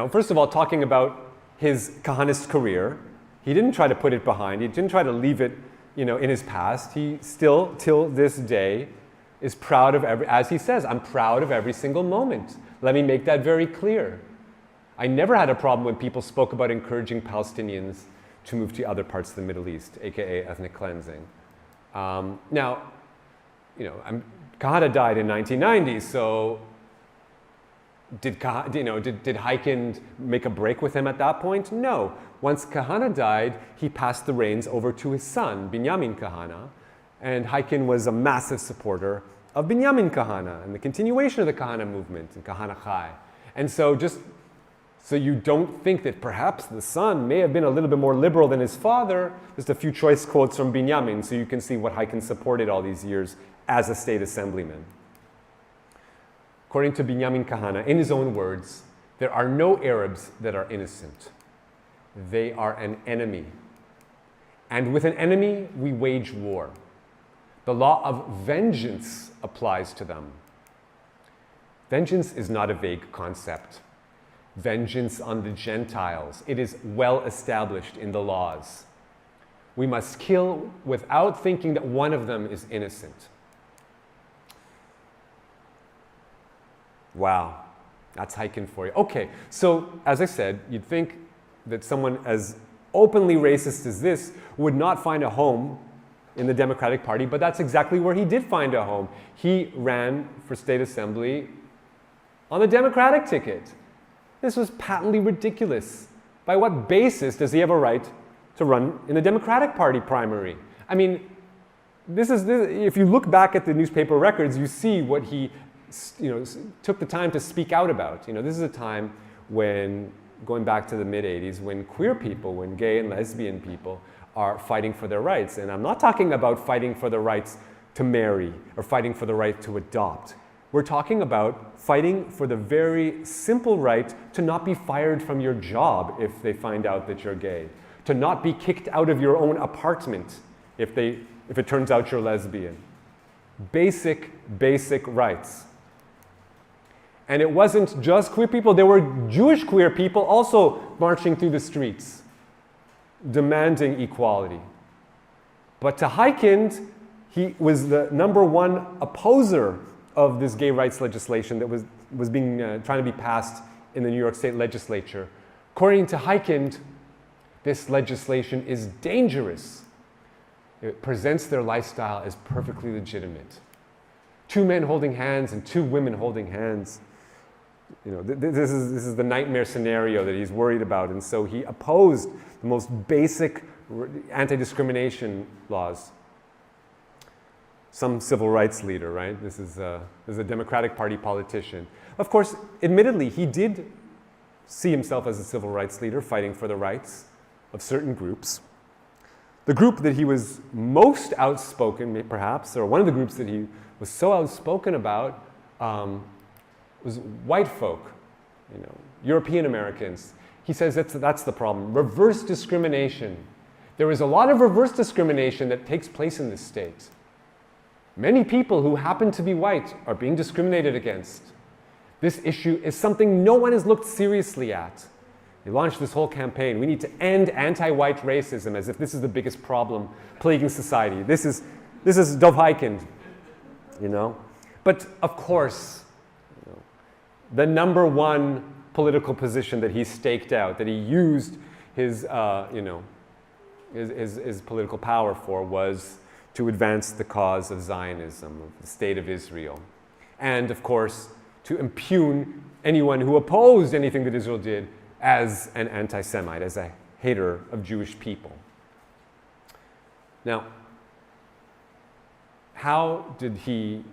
First of all, talking about his Kahanist career, he didn't try to put it behind. He didn't try to leave it, in his past. He still, till this day, is proud of as he says, I'm proud of every single moment. Let me make that very clear. I never had a problem when people spoke about encouraging Palestinians to move to other parts of the Middle East, aka ethnic cleansing. Now, Kahana died in 1990, so did Hikind make a break with him at that point? No. Once Kahana died, he passed the reins over to his son, Binyamin Kahana, and Hikind was a massive supporter of Binyamin Kahana and the continuation of the Kahana movement and Kahana Chai. And so just so you don't think that perhaps the son may have been a little bit more liberal than his father, just a few choice quotes from Binyamin so you can see what Hikind supported all these years as a state assemblyman. According to Binyamin Kahana, in his own words, there are no Arabs that are innocent. They are an enemy. And with an enemy, we wage war. The law of vengeance applies to them. Vengeance is not a vague concept. Vengeance on the Gentiles. It is well established in the laws. We must kill without thinking that one of them is innocent. Wow, that's Hikind for you. Okay, so as I said, you'd think that someone as openly racist as this would not find a home in the Democratic Party, but that's exactly where he did find a home. He ran for state assembly on the Democratic ticket. This was patently ridiculous. By what basis does he have a right to run in the Democratic Party primary? I mean, if you look back at the newspaper records, you see what he took the time to speak out about. This is a time when, going back to the mid-'80s, when queer people, when gay and lesbian people are fighting for their rights. And I'm not talking about fighting for the rights to marry or fighting for the right to adopt. We're talking about fighting for the very simple right to not be fired from your job if they find out that you're gay, to not be kicked out of your own apartment if it turns out you're lesbian. Basic rights. And it wasn't just queer people, there were Jewish queer people also marching through the streets, demanding equality. But to Hikind, he was the number one opposer of this gay rights legislation that was being trying to be passed in the New York State legislature. According to Hikind, this legislation is dangerous. It presents their lifestyle as perfectly legitimate. Two men holding hands and two women holding hands. This is the nightmare scenario that he's worried about, and so he opposed the most basic anti-discrimination laws. Some civil rights leader, right? This is a Democratic Party politician. Of course, admittedly, he did see himself as a civil rights leader fighting for the rights of certain groups. The group that he was most outspoken, perhaps, or one of the groups that he was so outspoken about, was white folk, European Americans. He says that's the problem. Reverse discrimination. There is a lot of reverse discrimination that takes place in this state. Many people who happen to be white are being discriminated against. This issue is something no one has looked seriously at. They launched this whole campaign. We need to end anti-white racism, as if this is the biggest problem plaguing society. This is Dov Hikind, But of course, the number one political position that he staked out, that he used his, his political power for, was to advance the cause of Zionism, of the state of Israel. And of course, to impugn anyone who opposed anything that Israel did as an anti-Semite, as a hater of Jewish people. Now, how did he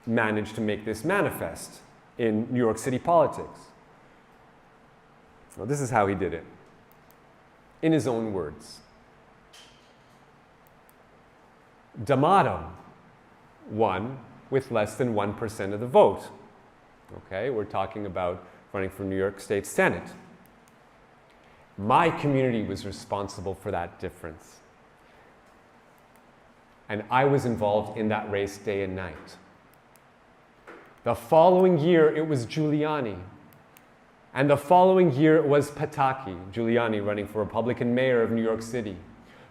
manage to make this manifest in New York City politics? Well, this is how he did it. In his own words. D'Amato won with less than 1% of the vote. Okay, we're talking about running for New York State Senate. My community was responsible for that difference. And I was involved in that race day and night. The following year, it was Giuliani. And the following year, it was Pataki, Giuliani running for Republican mayor of New York City.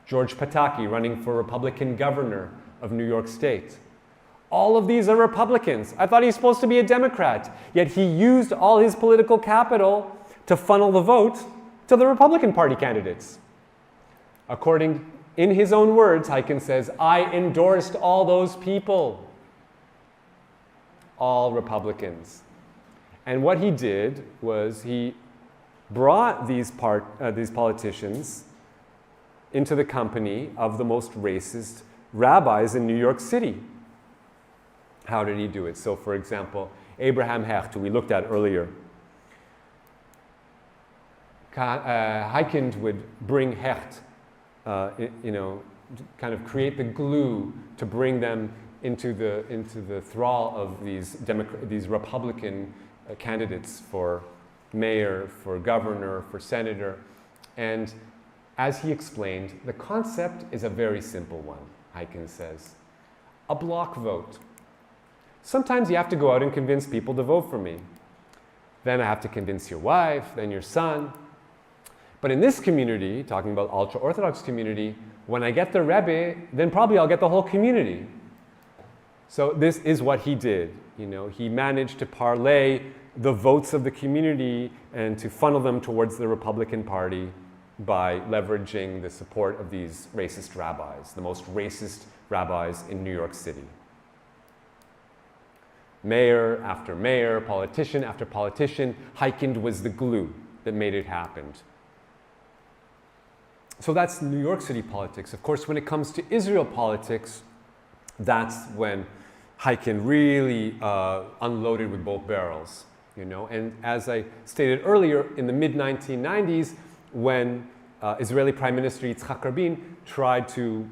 George Pataki running for Republican governor of New York State. All of these are Republicans. I thought he was supposed to be a Democrat. Yet he used all his political capital to funnel the vote to the Republican Party candidates. In his own words, Heiken says, I endorsed all those people. All Republicans. And what he did was he brought these politicians into the company of the most racist rabbis in New York City. How did he do it? So, for example, Abraham Hecht, who we looked at earlier, Heikind would bring Hecht, kind of create the glue to bring them into the thrall of these Republican candidates for mayor, for governor, for senator. And as he explained, the concept is a very simple one, Heiken says. A block vote. Sometimes you have to go out and convince people to vote for me. Then I have to convince your wife, then your son. But in this community, talking about ultra-Orthodox community, when I get the Rebbe, then probably I'll get the whole community. So this is what he did. He managed to parlay the votes of the community and to funnel them towards the Republican Party by leveraging the support of these racist rabbis, the most racist rabbis in New York City. Mayor after mayor, politician after politician, Heikind was the glue that made it happen. So that's New York City politics. Of course, when it comes to Israel politics, that's when Heikind really unloaded with both barrels. And as I stated earlier, in the mid-1990s, when Israeli Prime Minister Yitzhak Rabin tried to,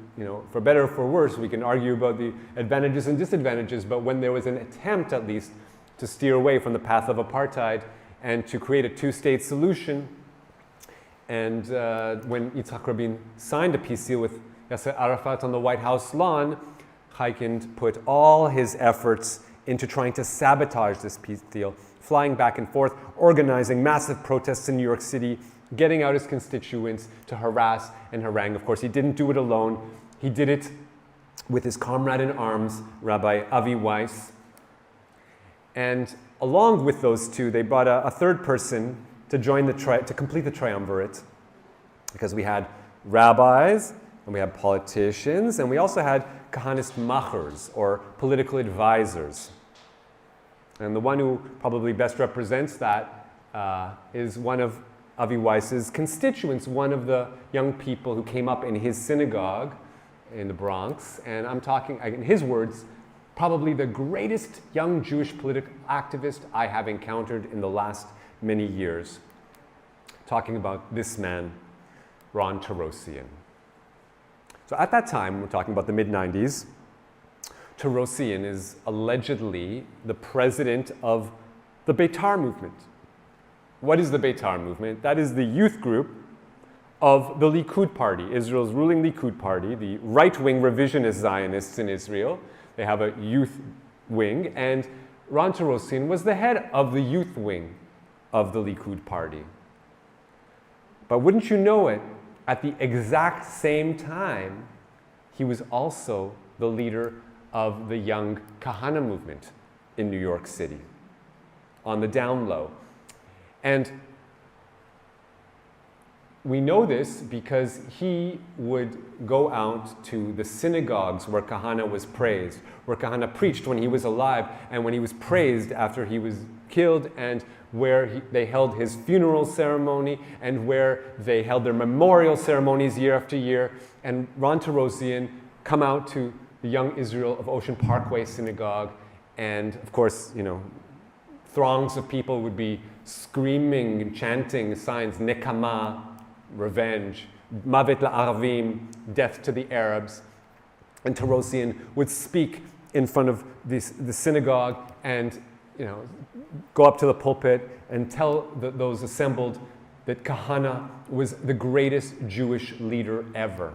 for better or for worse, we can argue about the advantages and disadvantages, but when there was an attempt, at least, to steer away from the path of apartheid and to create a two-state solution, and when Yitzhak Rabin signed a peace deal with Yasser Arafat on the White House lawn, Heikind put all his efforts into trying to sabotage this peace deal, flying back and forth, organizing massive protests in New York City, getting out his constituents to harass and harangue. Of course, he didn't do it alone. He did it with his comrade in arms, Rabbi Avi Weiss. And along with those two, they brought a third person to join to complete the triumvirate, because we had rabbis, and we had politicians, and we also had Kahanist machers, or political advisors. And the one who probably best represents that is one of Avi Weiss's constituents, one of the young people who came up in his synagogue in the Bronx. And I'm talking, in his words, probably the greatest young Jewish political activist I have encountered in the last many years. Talking about this man, Ron Tarosian. So at that time, we're talking about the mid-90s, Tarosian is allegedly the president of the Beitar movement. What is the Beitar movement? That is the youth group of the Likud party, Israel's ruling Likud party, the right-wing revisionist Zionists in Israel. They have a youth wing, and Ron Tarosian was the head of the youth wing of the Likud party. But wouldn't you know it, at the exact same time, he was also the leader of the young Kahana movement in New York City. on the down low. And we know this because he would go out to the synagogues where Kahana was praised, where Kahana preached when he was alive, and when he was praised after he was killed, and where they held his funeral ceremony, and where they held their memorial ceremonies year after year. And Ron Tarosian come out to the Young Israel of Ocean Parkway Synagogue, and of course, throngs of people would be screaming and chanting signs, Nekama, revenge, Mavet la'Arvim, death to the Arabs. And Tarosian would speak in front of the synagogue and go up to the pulpit and tell those assembled that Kahana was the greatest Jewish leader ever.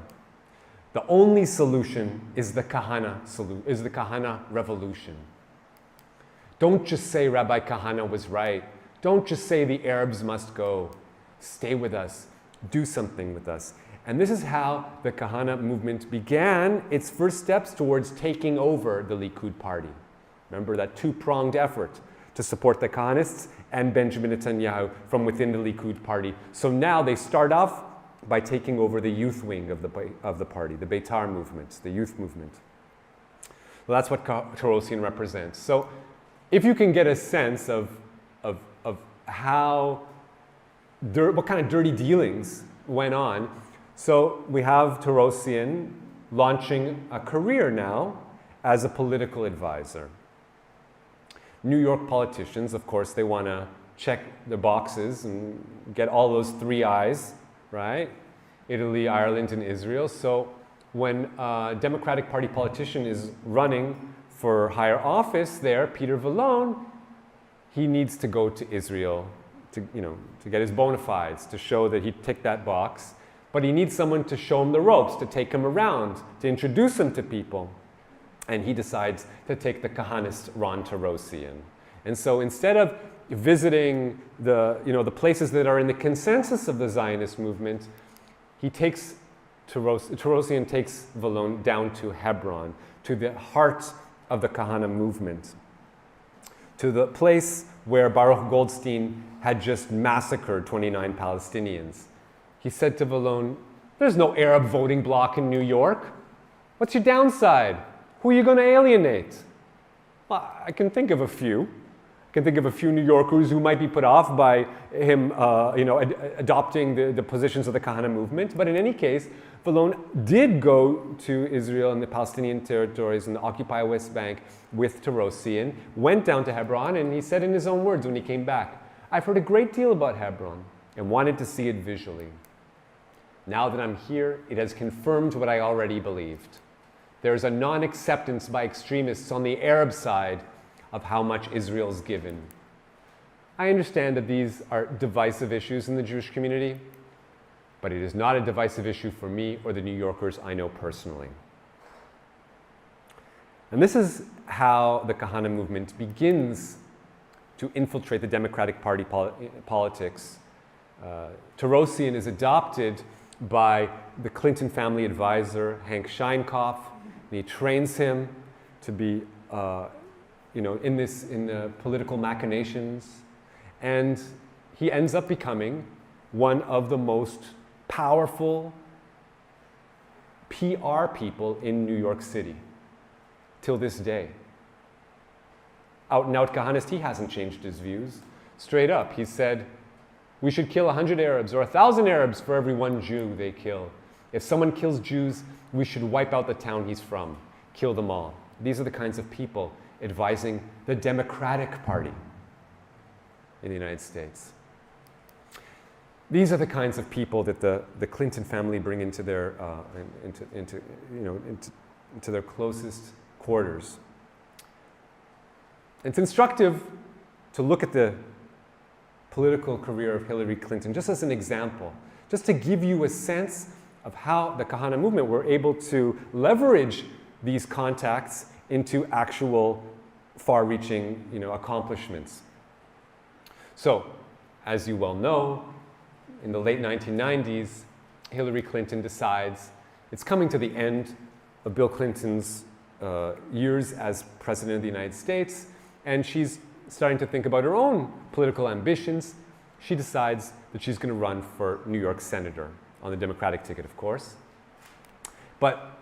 The only solution is the Kahana revolution. Don't just say Rabbi Kahana was right. Don't just say the Arabs must go. Stay with us. Do something with us. And this is how the Kahana movement began its first steps towards taking over the Likud party. Remember that two-pronged effort to support the Kahanists and Benjamin Netanyahu from within the Likud party. So now they start off by taking over the youth wing of the party, the Beitar movement, the youth movement. Well, that's what Tarosian represents. So if you can get a sense of how, what kind of dirty dealings went on, so we have Tarosian launching a career now as a political advisor. New York politicians, of course, they want to check the boxes and get all those three I's, right? Italy, Ireland, and Israel. So when a Democratic Party politician is running for higher office there, Peter Vallone, he needs to go to Israel to get his bona fides, to show that he ticked that box. But he needs someone to show him the ropes, to take him around, to introduce him to people. And he decides to take the Kahanist Ron Tarosian. And so instead of visiting the places that are in the consensus of the Zionist movement, Tarosian takes Vallone down to Hebron, to the heart of the Kahana movement, to the place where Baruch Goldstein had just massacred 29 Palestinians. He said to Vallone, "There's no Arab voting bloc in New York. What's your downside? Who are you going to alienate?" Well, I can think of a few. I can think of a few New Yorkers who might be put off by him adopting the positions of the Kahana movement. But in any case, Vallone did go to Israel and the Palestinian territories and the occupied West Bank with Tarosian, went down to Hebron, and he said in his own words when he came back, "I've heard a great deal about Hebron and wanted to see it visually. Now that I'm here, it has confirmed what I already believed. There's a non-acceptance by extremists on the Arab side of how much Israel's given. I understand that these are divisive issues in the Jewish community, but it is not a divisive issue for me or the New Yorkers I know personally." And this is how the Kahana movement begins to infiltrate the Democratic Party politics. Tarosian is adopted by the Clinton family advisor, Hank Scheinkopf, and he trains him to be in the political machinations, and he ends up becoming one of the most powerful PR people in New York City till this day. Out and out Kahanist, he hasn't changed his views. Straight up, he said, we should kill 100 Arabs or 1,000 Arabs for every one Jew they kill. If someone kills Jews, we should wipe out the town he's from, kill them all. These are the kinds of people advising the Democratic Party in the United States. These are the kinds of people that the Clinton family bring into their into their closest quarters. It's instructive to look at the political career of Hillary Clinton just as an example, just to give you a sense of how the Kahana movement were able to leverage these contacts into actual far-reaching accomplishments. So, as you well know, in the late 1990s, Hillary Clinton decides it's coming to the end of Bill Clinton's years as President of the United States, and she's starting to think about her own political ambitions, she decides that she's going to run for New York senator on the Democratic ticket, of course. But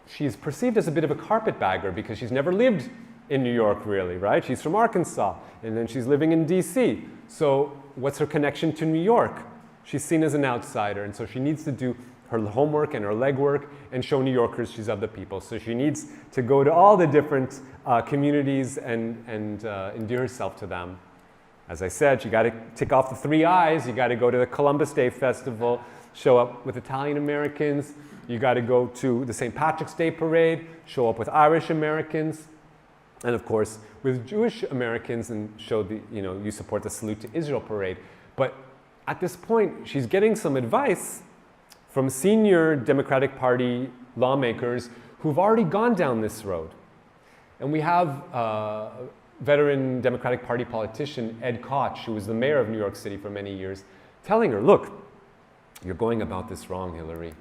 she's perceived as a bit of a carpetbagger because she's never lived in New York, really, right? She's from Arkansas, and then she's living in D.C. So what's her connection to New York? She's seen as an outsider, and so she needs to do her homework and her legwork and show New Yorkers she's of the people. So she needs to go to all the different communities and endear herself to them. As I said, you got to tick off the 3 I's. You got to go to the Columbus Day Festival, show up with Italian Americans. You got to go to the St. Patrick's Day Parade, show up with Irish Americans, and of course with Jewish Americans, and show you support the Salute to Israel Parade. But at this point, she's getting some advice from senior Democratic Party lawmakers who've already gone down this road. And we have veteran Democratic Party politician Ed Koch, who was the mayor of New York City for many years, telling her, look, you're going about this wrong, Hillary.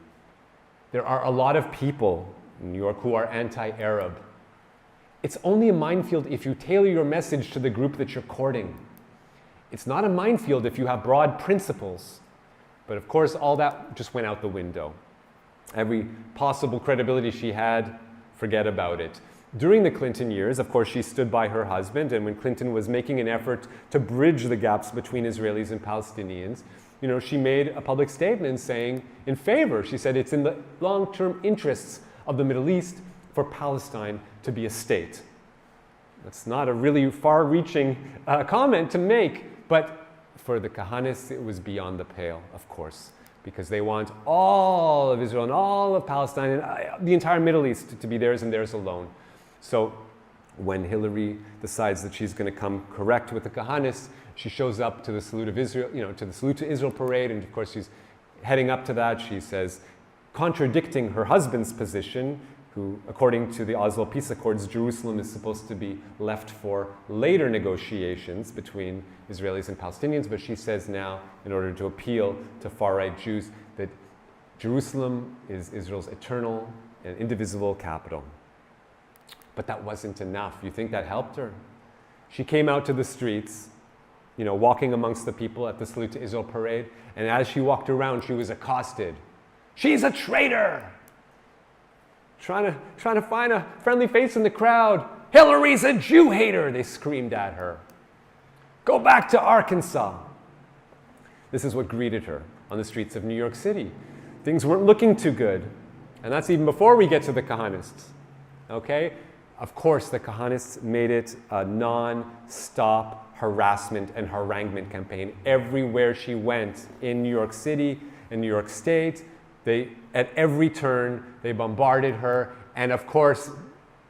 There are a lot of people in New York who are anti-Arab. It's only a minefield if you tailor your message to the group that you're courting. It's not a minefield if you have broad principles. But of course, all that just went out the window. Every possible credibility she had, forget about it. During the Clinton years, of course, she stood by her husband, and when Clinton was making an effort to bridge the gaps between Israelis and Palestinians, she made a public statement saying in favor. She said it's in the long-term interests of the Middle East for Palestine to be a state. That's not a really far-reaching comment to make, but for the Kahanists, it was beyond the pale, of course, because they want all of Israel and all of Palestine and the entire Middle East to be theirs and theirs alone. So when Hillary decides that she's going to come correct with the Kahanists, she shows up to the Salute of Israel, to the Salute to Israel parade, and of course she's heading up to that. She says, contradicting her husband's position, who, according to the Oslo Peace Accords, Jerusalem is supposed to be left for later negotiations between Israelis and Palestinians, but she says now, in order to appeal to far-right Jews, that Jerusalem is Israel's eternal and indivisible capital. But that wasn't enough. You think that helped her? She came out to the streets, walking amongst the people at the Salute to Israel parade, and as she walked around, she was accosted. She's a traitor! Trying to find a friendly face in the crowd. Hillary's a Jew hater, they screamed at her. Go back to Arkansas. This is what greeted her on the streets of New York City. Things weren't looking too good. And that's even before we get to the Kahanists. Okay? Of course, the Kahanists made it a non-stop harassment and haranguement campaign. Everywhere she went in New York City and New York State, at every turn, they bombarded her. And of course,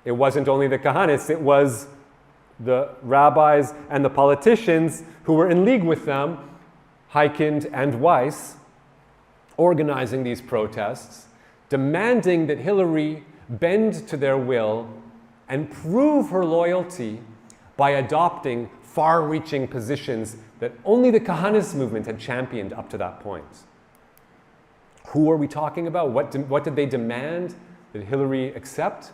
it wasn't only the Kahanists, it was the rabbis and the politicians who were in league with them, Heikind and Weiss, organizing these protests, demanding that Hillary bend to their will and prove her loyalty by adopting far-reaching positions that only the Kahanist movement had championed up to that point. Who are we talking about? What did they demand that Hillary accept?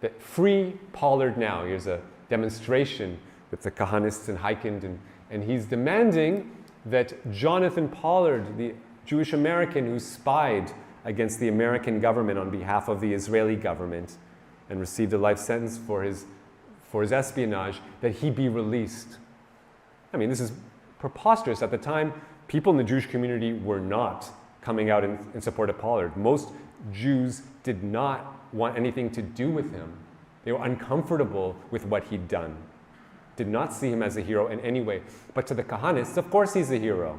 That free Pollard now. Here's a demonstration with the Kahanists and Heikind, and he's demanding that Jonathan Pollard, the Jewish American who spied against the American government on behalf of the Israeli government and received a life sentence for his espionage, that he be released. I mean, this is preposterous. At the time, people in the Jewish community were not coming out in support of Pollard. Most Jews did not want anything to do with him. They were uncomfortable with what he'd done. Did not see him as a hero in any way. But to the Kahanists, of course he's a hero.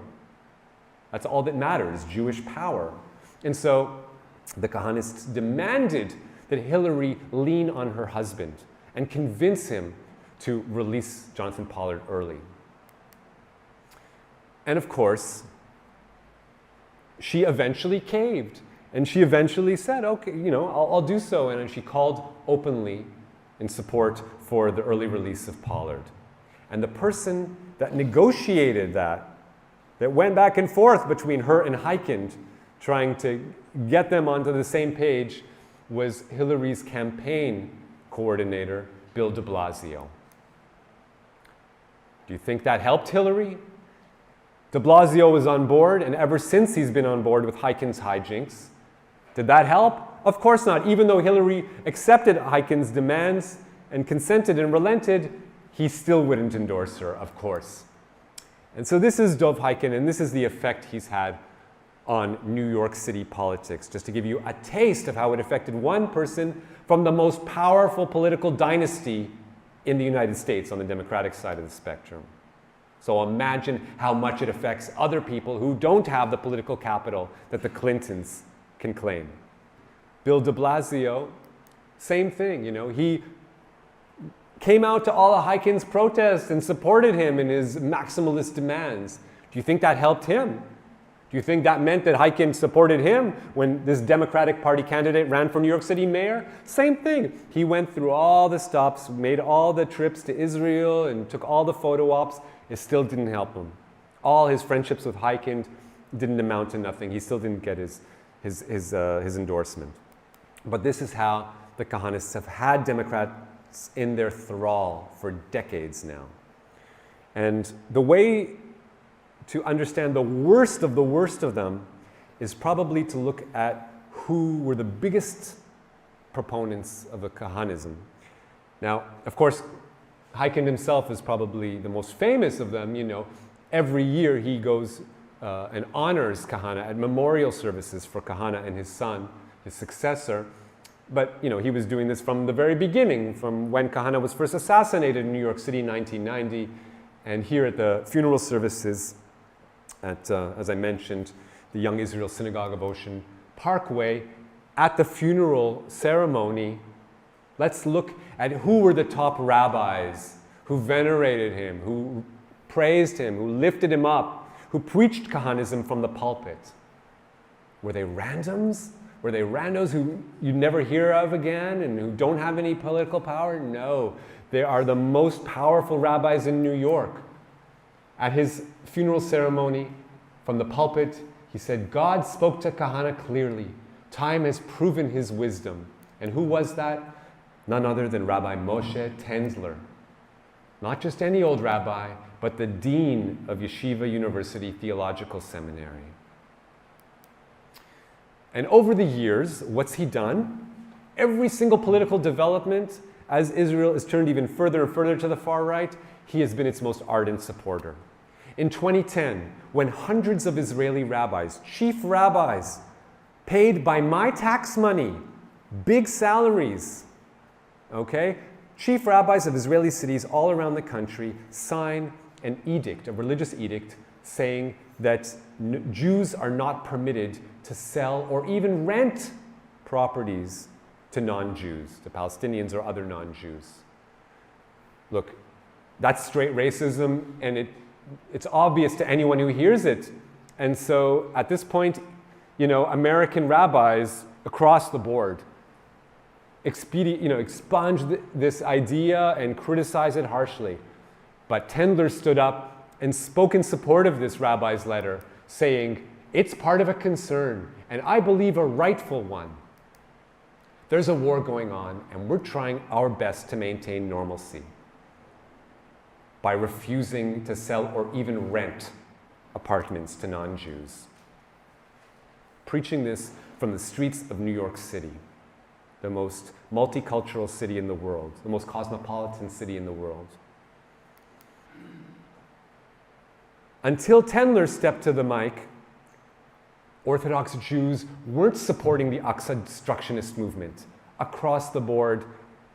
That's all that matters, Jewish power. And so the Kahanists demanded that Hillary lean on her husband and convince him to release Jonathan Pollard early. And of course, she eventually caved. And she eventually said, okay, I'll do so. And she called openly in support for the early release of Pollard. And the person that negotiated that went back and forth between her and Heikind, trying to get them onto the same page, was Hillary's campaign coordinator, Bill de Blasio. Do you think that helped Hillary? De Blasio was on board, and ever since he's been on board with Hyken's hijinks. Did that help? Of course not. Even though Hillary accepted Hyken's demands and consented and relented, he still wouldn't endorse her, of course. And so this is Dov Hyken, and this is the effect he's had on New York City politics, just to give you a taste of how it affected one person from the most powerful political dynasty in the United States on the Democratic side of the spectrum. So imagine how much it affects other people who don't have the political capital that the Clintons can claim. Bill de Blasio, same thing, he came out to all of Hyken's protests and supported him in his maximalist demands. Do you think that helped him? Do you think that meant that Hyken supported him when this Democratic Party candidate ran for New York City mayor? Same thing. He went through all the stops, made all the trips to Israel, and took all the photo ops. It still didn't help him. All his friendships with Hyken didn't amount to nothing. He still didn't get his endorsement. But this is how the Kahanists have had Democrats in their thrall for decades now. And the way to understand the worst of them is probably to look at who were the biggest proponents of the Kahanism. Now, of course, Hyken himself is probably the most famous of them. Every year he goes and honors Kahana at memorial services for Kahana and his son, his successor. But he was doing this from the very beginning, from when Kahana was first assassinated in New York City in 1990, and here at the funeral services at, as I mentioned, the Young Israel Synagogue of Ocean Parkway. At the funeral ceremony, let's look at who were the top rabbis who venerated him, who praised him, who lifted him up, who preached Kahanism from the pulpit. Were they randoms? Were they randos who you'd never hear of again and who don't have any political power? No. They are the most powerful rabbis in New York. At his funeral ceremony, from the pulpit, he said, God spoke to Kahana clearly. Time has proven his wisdom. And who was that? None other than Rabbi Moshe Tendler. Not just any old rabbi, but the dean of Yeshiva University Theological Seminary. And over the years, what's he done? Every single political development, as Israel is turned even further and further to the far right, he has been its most ardent supporter. In 2010, when hundreds of Israeli rabbis, chief rabbis, paid by my tax money, big salaries, chief rabbis of Israeli cities all around the country sign an edict, a religious edict, saying that Jews are not permitted to sell or even rent properties to non-Jews, to Palestinians or other non-Jews. Look, that's straight racism, and it's obvious to anyone who hears it. And so at this point, American rabbis across the board expunge this idea and criticize it harshly. But Tendler stood up and spoke in support of this rabbi's letter, saying, it's part of a concern, and I believe a rightful one. There's a war going on, and we're trying our best to maintain normalcy by refusing to sell or even rent apartments to non-Jews. Preaching this from the streets of New York City, the most multicultural city in the world, the most cosmopolitan city in the world. Until Tendler stepped to the mic, Orthodox Jews weren't supporting the Aqsa destructionist movement. Across the board,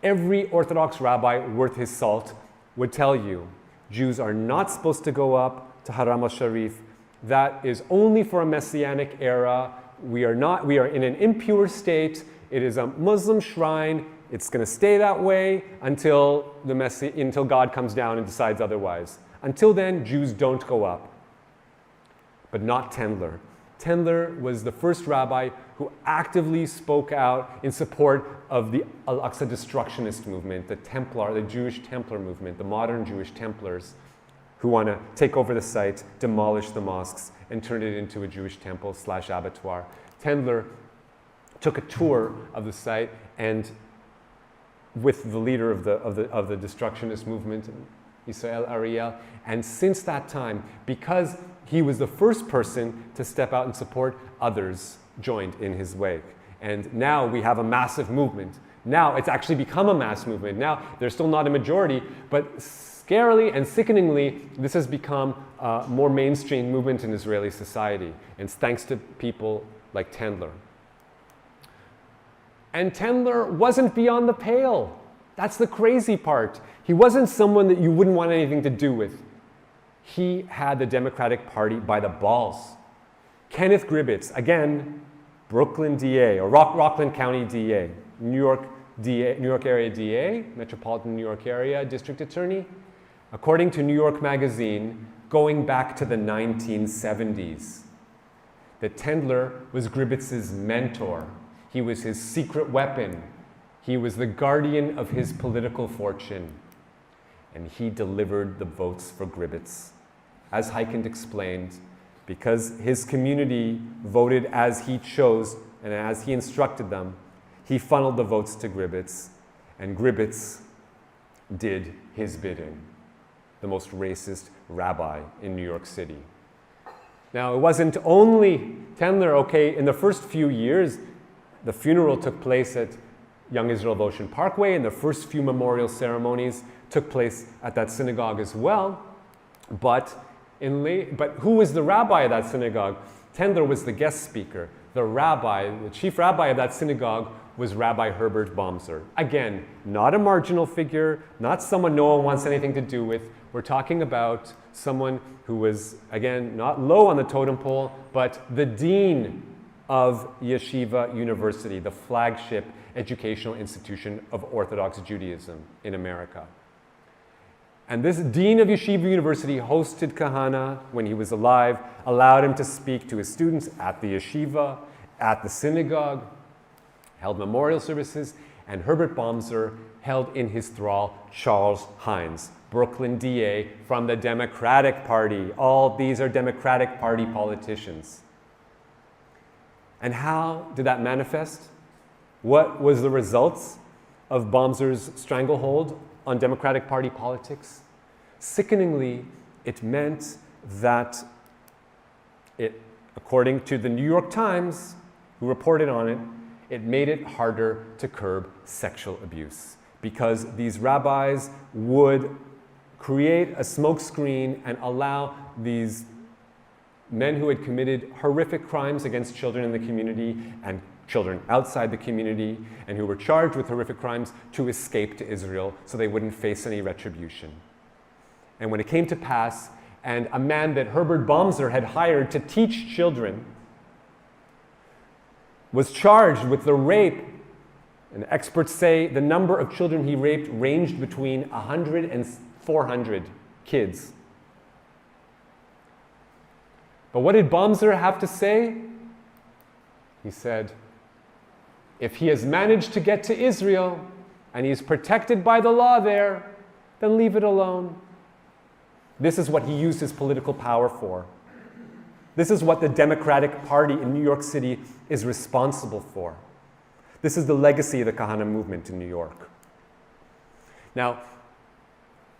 every Orthodox rabbi worth his salt would tell you, Jews are not supposed to go up to Haram al-Sharif. That is only for a messianic era. We are in an impure state. It is a Muslim shrine. It's going to stay that way until God comes down and decides otherwise. Until then, Jews don't go up. But not Tendler. Tendler was the first rabbi who actively spoke out in support of the Al-Aqsa destructionist movement, the Jewish Templar movement, the modern Jewish Templars who want to take over the site, demolish the mosques, and turn it into a Jewish temple / abattoir. Tendler took a tour of the site and with the leader of the destructionist movement, Israel Ariel. And since that time, because he was the first person to step out and support, others joined in his wake. And now we have a massive movement. Now it's actually become a mass movement. Now they're still not a majority, but scarily and sickeningly, this has become a more mainstream movement in Israeli society. And it's thanks to people like Tendler. And Tendler wasn't beyond the pale. That's the crazy part. He wasn't someone that you wouldn't want anything to do with. He had the Democratic Party by the balls. Kenneth Gribbetz, again, Brooklyn DA, or Rockland County DA, New York area DA, Metropolitan New York area District Attorney. According to New York Magazine, going back to the 1970s, that Tendler was Gribbetz's mentor. He was his secret weapon. He was the guardian of his political fortune. And he delivered the votes for Gribbetz. As Heikind explained, because his community voted as he chose and as he instructed them, he funneled the votes to Gribbetz, and Gribbetz did his bidding, the most racist rabbi in New York City. Now, it wasn't only Tendler, okay, in the first few years, the funeral took place at Young Israel of Ocean Parkway, and the first few memorial ceremonies took place at that synagogue as well. But who was the rabbi of that synagogue? Tendler was the guest speaker. The chief rabbi of that synagogue was Rabbi Herbert Bomzer. Again, not a marginal figure, not someone no one wants anything to do with. We're talking about someone who was, again, not low on the totem pole, but the dean of Yeshiva University, the flagship educational institution of Orthodox Judaism in America. And this dean of Yeshiva University hosted Kahana when he was alive, allowed him to speak to his students at the yeshiva, at the synagogue, held memorial services, and Herbert Bomzer held in his thrall Charles Hines, Brooklyn DA from the Democratic Party. All these are Democratic Party politicians. And how did that manifest? What was the results of Bomzer's stranglehold on Democratic Party politics? Sickeningly, it meant that according to the New York Times, who reported on it, it made it harder to curb sexual abuse because these rabbis would create a smokescreen and allow these men who had committed horrific crimes against children in the community and children outside the community and who were charged with horrific crimes to escape to Israel so they wouldn't face any retribution. And when it came to pass, and a man that Herbert Bomzer had hired to teach children was charged with the rape, and experts say the number of children he raped ranged between 100 and 400 kids. But what did Bomzer have to say? He said, if he has managed to get to Israel and he's protected by the law there, then leave it alone. This is what he used his political power for. This is what the Democratic Party in New York City is responsible for. This is the legacy of the Kahana movement in New York. Now,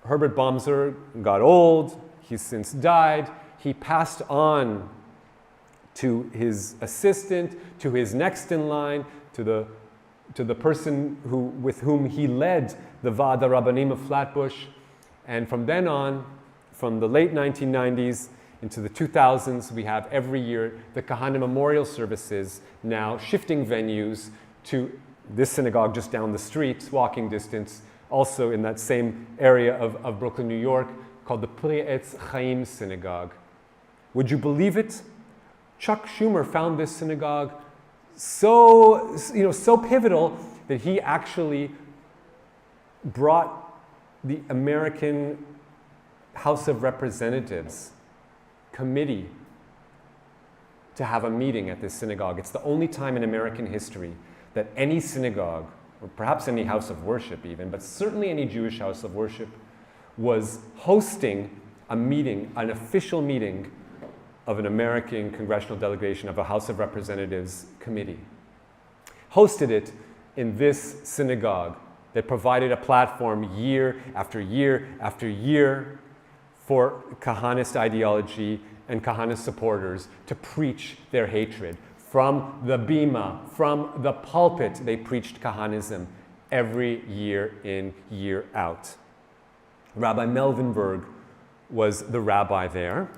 Herbert Bomzer got old. He's since died. He passed on to his assistant, to his next in line, to the person with whom he led the Va'ad Rabbanim of Flatbush. And from then on, from the late 1990s into the 2000s, we have every year the Kahana memorial services now shifting venues to this synagogue just down the street, walking distance, also in that same area of Brooklyn, New York, called the Pri Etz Chaim Synagogue. Would you believe it? Chuck Schumer found this synagogue so pivotal that he actually brought the American House of Representatives committee to have a meeting at this synagogue. It's the only time in American history that any synagogue, or perhaps any house of worship even, but certainly any Jewish house of worship, was hosting a meeting, an official meeting of an American congressional delegation of a House of Representatives committee. Hosted it in this synagogue that provided a platform year after year after year for Kahanist ideology and Kahanist supporters to preach their hatred. From the bima, from the pulpit, they preached Kahanism every year in, year out. Rabbi Melvinberg was the rabbi there.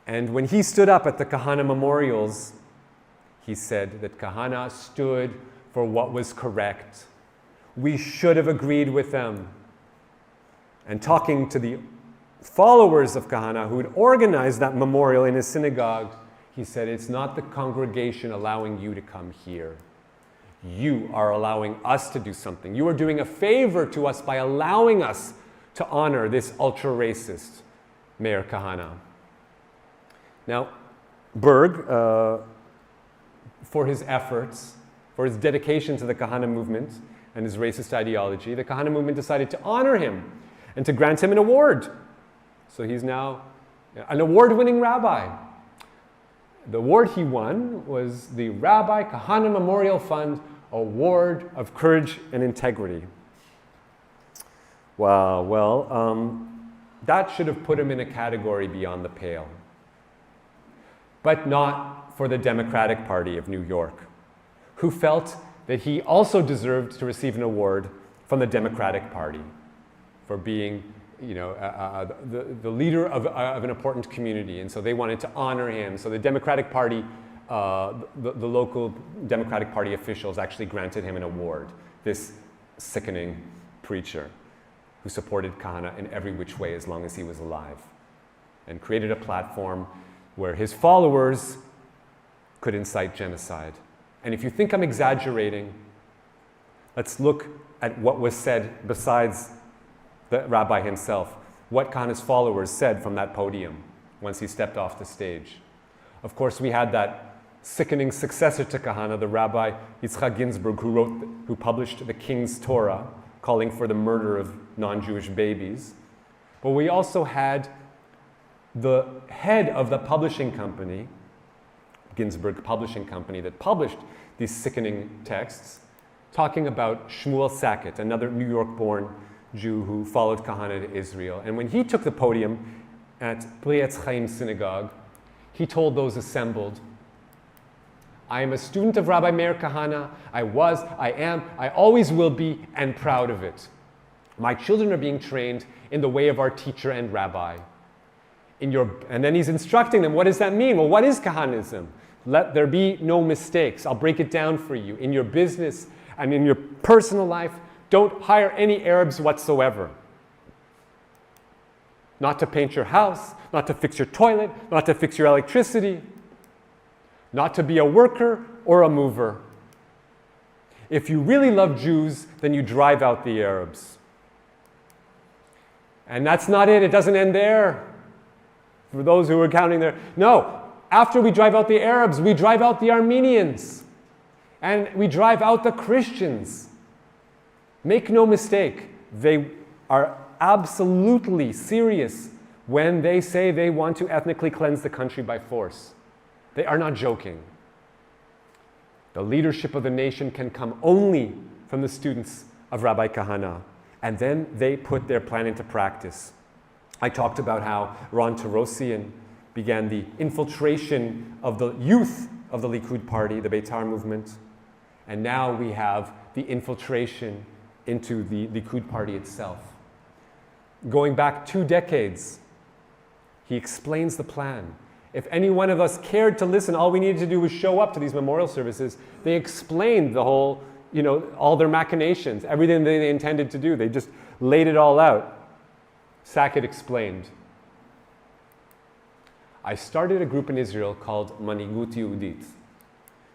And when he stood up at the Kahana memorials, he said that Kahana stood for what was correct. We should have agreed with them. And talking to the followers of Kahana who had organized that memorial in his synagogue, he said, it's not the congregation allowing you to come here. You are allowing us to do something. You are doing a favor to us by allowing us to honor this ultra-racist Meir Kahana. Now, Berg, for his efforts, for his dedication to the Kahana movement and his racist ideology, the Kahana movement decided to honor him and to grant him an award. So he's now an award-winning rabbi. The award he won was the Rabbi Kahana Memorial Fund Award of Courage and Integrity. Wow, well, that should have put him in a category beyond the pale. But not for the Democratic Party of New York, who felt that he also deserved to receive an award from the Democratic Party for being, the leader of an important community, and so they wanted to honor him. So the Democratic Party, the local Democratic Party officials actually granted him an award, this sickening preacher who supported Kahana in every which way as long as he was alive, and created a platform where his followers could incite genocide. And if you think I'm exaggerating, let's look at what was said besides the rabbi himself, what Kahana's followers said from that podium once he stepped off the stage. Of course, we had that sickening successor to Kahana, the Rabbi Yitzchak Ginsburg, who published the King's Torah, calling for the murder of non-Jewish babies. But we also had the head of the publishing company, Ginsburg Publishing Company, that published these sickening texts, talking about Shmuel Sackett, another New York-born Jew who followed Kahana to Israel. And when he took the podium at Pri Etz Chaim Synagogue, he told those assembled, I am a student of Rabbi Meir Kahana. I was, I am, I always will be, and proud of it. My children are being trained in the way of our teacher and rabbi. And then he's instructing them, what does that mean? Well, what is Kahanism? Let there be no mistakes. I'll break it down for you. In your business and in your personal life, don't hire any Arabs whatsoever. Not to paint your house, not to fix your toilet, not to fix your electricity, not to be a worker or a mover. If you really love Jews, then you drive out the Arabs. And that's not it. It doesn't end there. For those who are counting there. No, after we drive out the Arabs, we drive out the Armenians. And we drive out the Christians. Make no mistake, they are absolutely serious when they say they want to ethnically cleanse the country by force. They are not joking. The leadership of the nation can come only from the students of Rabbi Kahana. And then they put their plan into practice. I talked about how Ron Tarosian began the infiltration of the youth of the Likud party, the Beitar movement. And now we have the infiltration into the Likud party itself. Going back 2 decades, he explains the plan. If any one of us cared to listen, all we needed to do was show up to these memorial services. They explained the whole, all their machinations, everything they intended to do. They just laid it all out. Sackett explained, I started a group in Israel called Manigut Yehudit,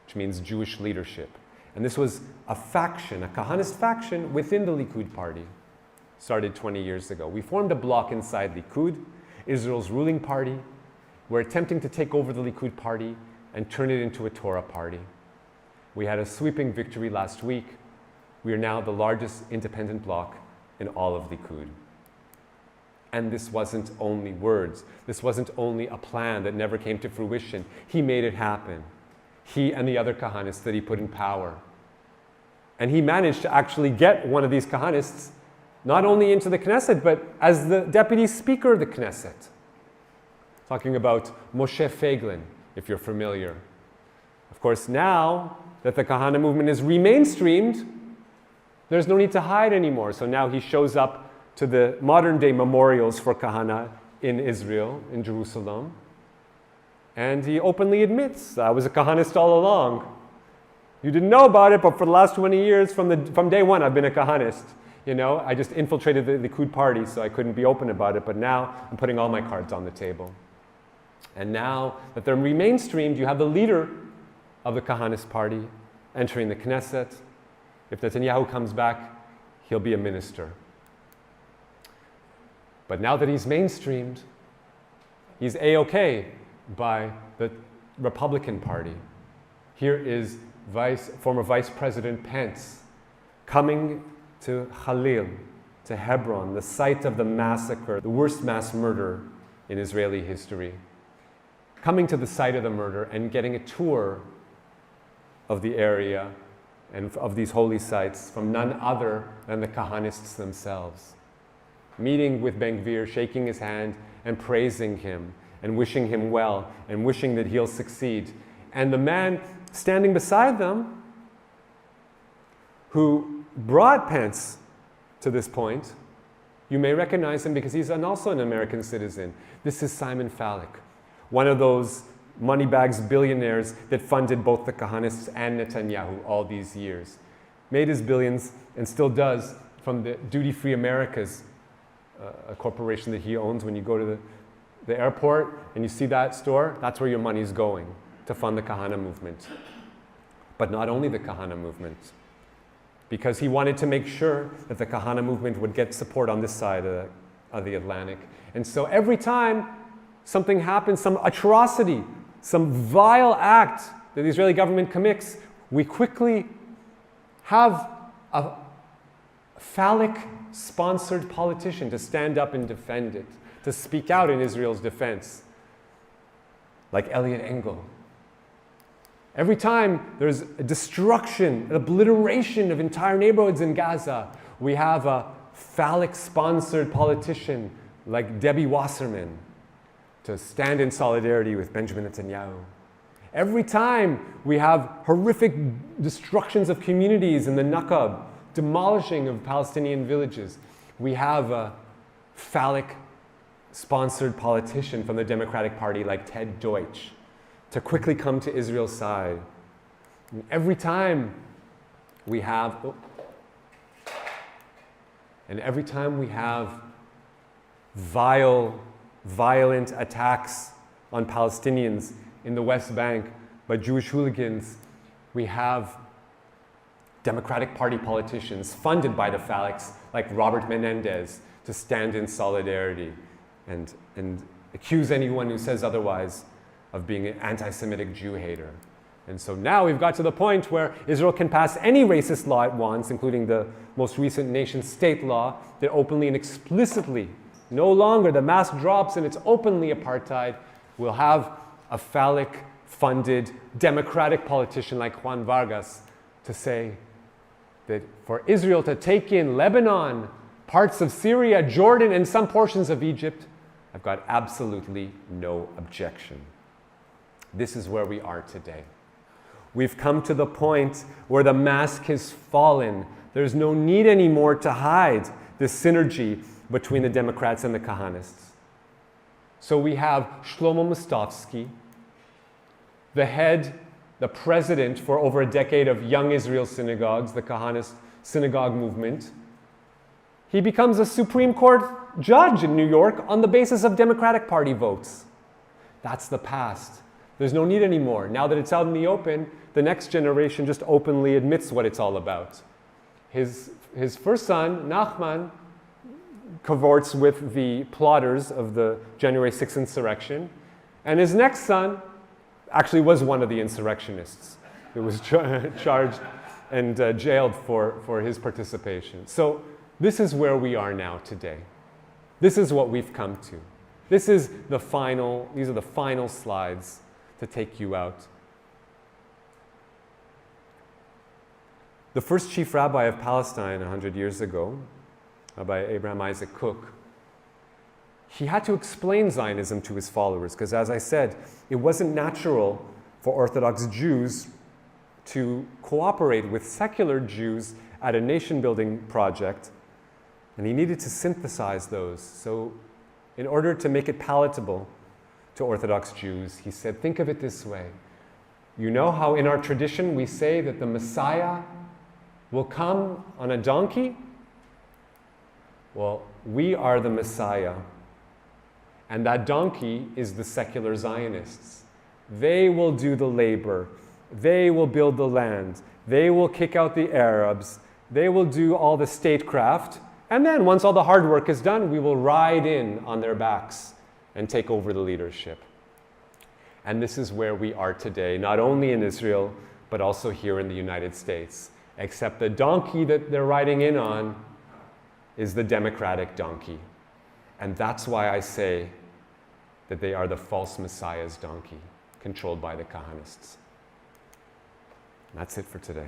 which means Jewish leadership. And this was a faction, a Kahanist faction within the Likud party. Started 20 years ago. We formed a bloc inside Likud, Israel's ruling party. We're attempting to take over the Likud party and turn it into a Torah party. We had a sweeping victory last week. We are now the largest independent bloc in all of Likud. And this wasn't only words. This wasn't only a plan that never came to fruition. He made it happen. He and the other Kahanists that he put in power. And he managed to actually get one of these Kahanists not only into the Knesset, but as the deputy speaker of the Knesset. Talking about Moshe Feiglin, if you're familiar. Of course, now that the Kahana movement is remainstreamed, there's no need to hide anymore. So now he shows up to the modern-day memorials for Kahana in Israel, in Jerusalem, and he openly admits, I was a Kahanist all along. You didn't know about it, but for the last 20 years, from day one, I've been a Kahanist. You know, I just infiltrated the Likud party, so I couldn't be open about it, but now I'm putting all my cards on the table. And now that they're remainstreamed, you have the leader of the Kahanist party entering the Knesset. If Netanyahu comes back, he'll be a minister. But now that he's mainstreamed, he's A-OK by the Republican Party. Here is former Vice President Pence coming to Khalil, to Hebron, the site of the massacre, the worst mass murder in Israeli history. Coming to the site of the murder and getting a tour of the area and of these holy sites from none other than the Kahanists themselves. Meeting with Ben-Gvir, shaking his hand and praising him and wishing him well and wishing that he'll succeed. And the man standing beside them, who brought Pence to this point, you may recognize him because he's also an American citizen. This is Simon Falek, one of those moneybags billionaires that funded both the Kahanists and Netanyahu all these years. Made his billions and still does from the Duty Free Americas, a corporation that he owns. When you go to the airport and you see that store, that's where your money's going, to fund the Kahana movement. But not only the Kahana movement, because he wanted to make sure that the Kahana movement would get support on this side of the Atlantic. And so every time something happens, some atrocity, some vile act that the Israeli government commits, we quickly have a phallic-sponsored politician to stand up and defend it, to speak out in Israel's defense, like Elliot Engel. Every time there's a destruction, an obliteration of entire neighborhoods in Gaza, we have a phallic-sponsored politician like Debbie Wasserman to stand in solidarity with Benjamin Netanyahu. Every time we have horrific destructions of communities in the Nakab, demolishing of Palestinian villages, we have a phallic-sponsored politician from the Democratic Party like Ted Deutsch to quickly come to Israel's side. And every time we have, violent attacks on Palestinians in the West Bank by Jewish hooligans, we have Democratic Party politicians funded by the phallics like Robert Menendez to stand in solidarity and accuse anyone who says otherwise of being an anti-Semitic Jew hater. And so now we've got to the point where Israel can pass any racist law it wants, including the most recent nation-state law that openly and explicitly, no longer the mask drops and it's openly apartheid, will have a phallic-funded democratic politician like Juan Vargas to say that for Israel to take in Lebanon, parts of Syria, Jordan, and some portions of Egypt, I've got absolutely no objection. This is where we are today. We've come to the point where the mask has fallen. There's no need anymore to hide this synergy between the Democrats and the Kahanists. So we have Shlomo Mustovsky, the president for over a decade of Young Israel Synagogues, the Kahanist synagogue movement. He becomes a Supreme Court judge in New York on the basis of Democratic Party votes. That's the past. There's no need anymore. Now that it's out in the open, the next generation just openly admits what it's all about. His first son, Nachman, cavorts with the plotters of the January 6th insurrection. And his next son actually was one of the insurrectionists who was charged and jailed for his participation. So this is where we are now today. This is what we've come to. These are the final slides to take you out. The first chief rabbi of Palestine 100 years ago, Rabbi Abraham Isaac Cook, he had to explain Zionism to his followers because, as I said, it wasn't natural for Orthodox Jews to cooperate with secular Jews at a nation-building project, and he needed to synthesize those. So in order to make it palatable to Orthodox Jews, he said, think of it this way. You know how in our tradition we say that the Messiah will come on a donkey? Well, we are the Messiah, and that donkey is the secular Zionists. They will do the labor. They will build the land. They will kick out the Arabs. They will do all the statecraft. And then once all the hard work is done, we will ride in on their backs and take over the leadership. And this is where we are today, not only in Israel, but also here in the United States. Except the donkey that they're riding in on is the democratic donkey. And that's why I say that they are the false Messiah's donkey, controlled by the Kahanists. And that's it for today.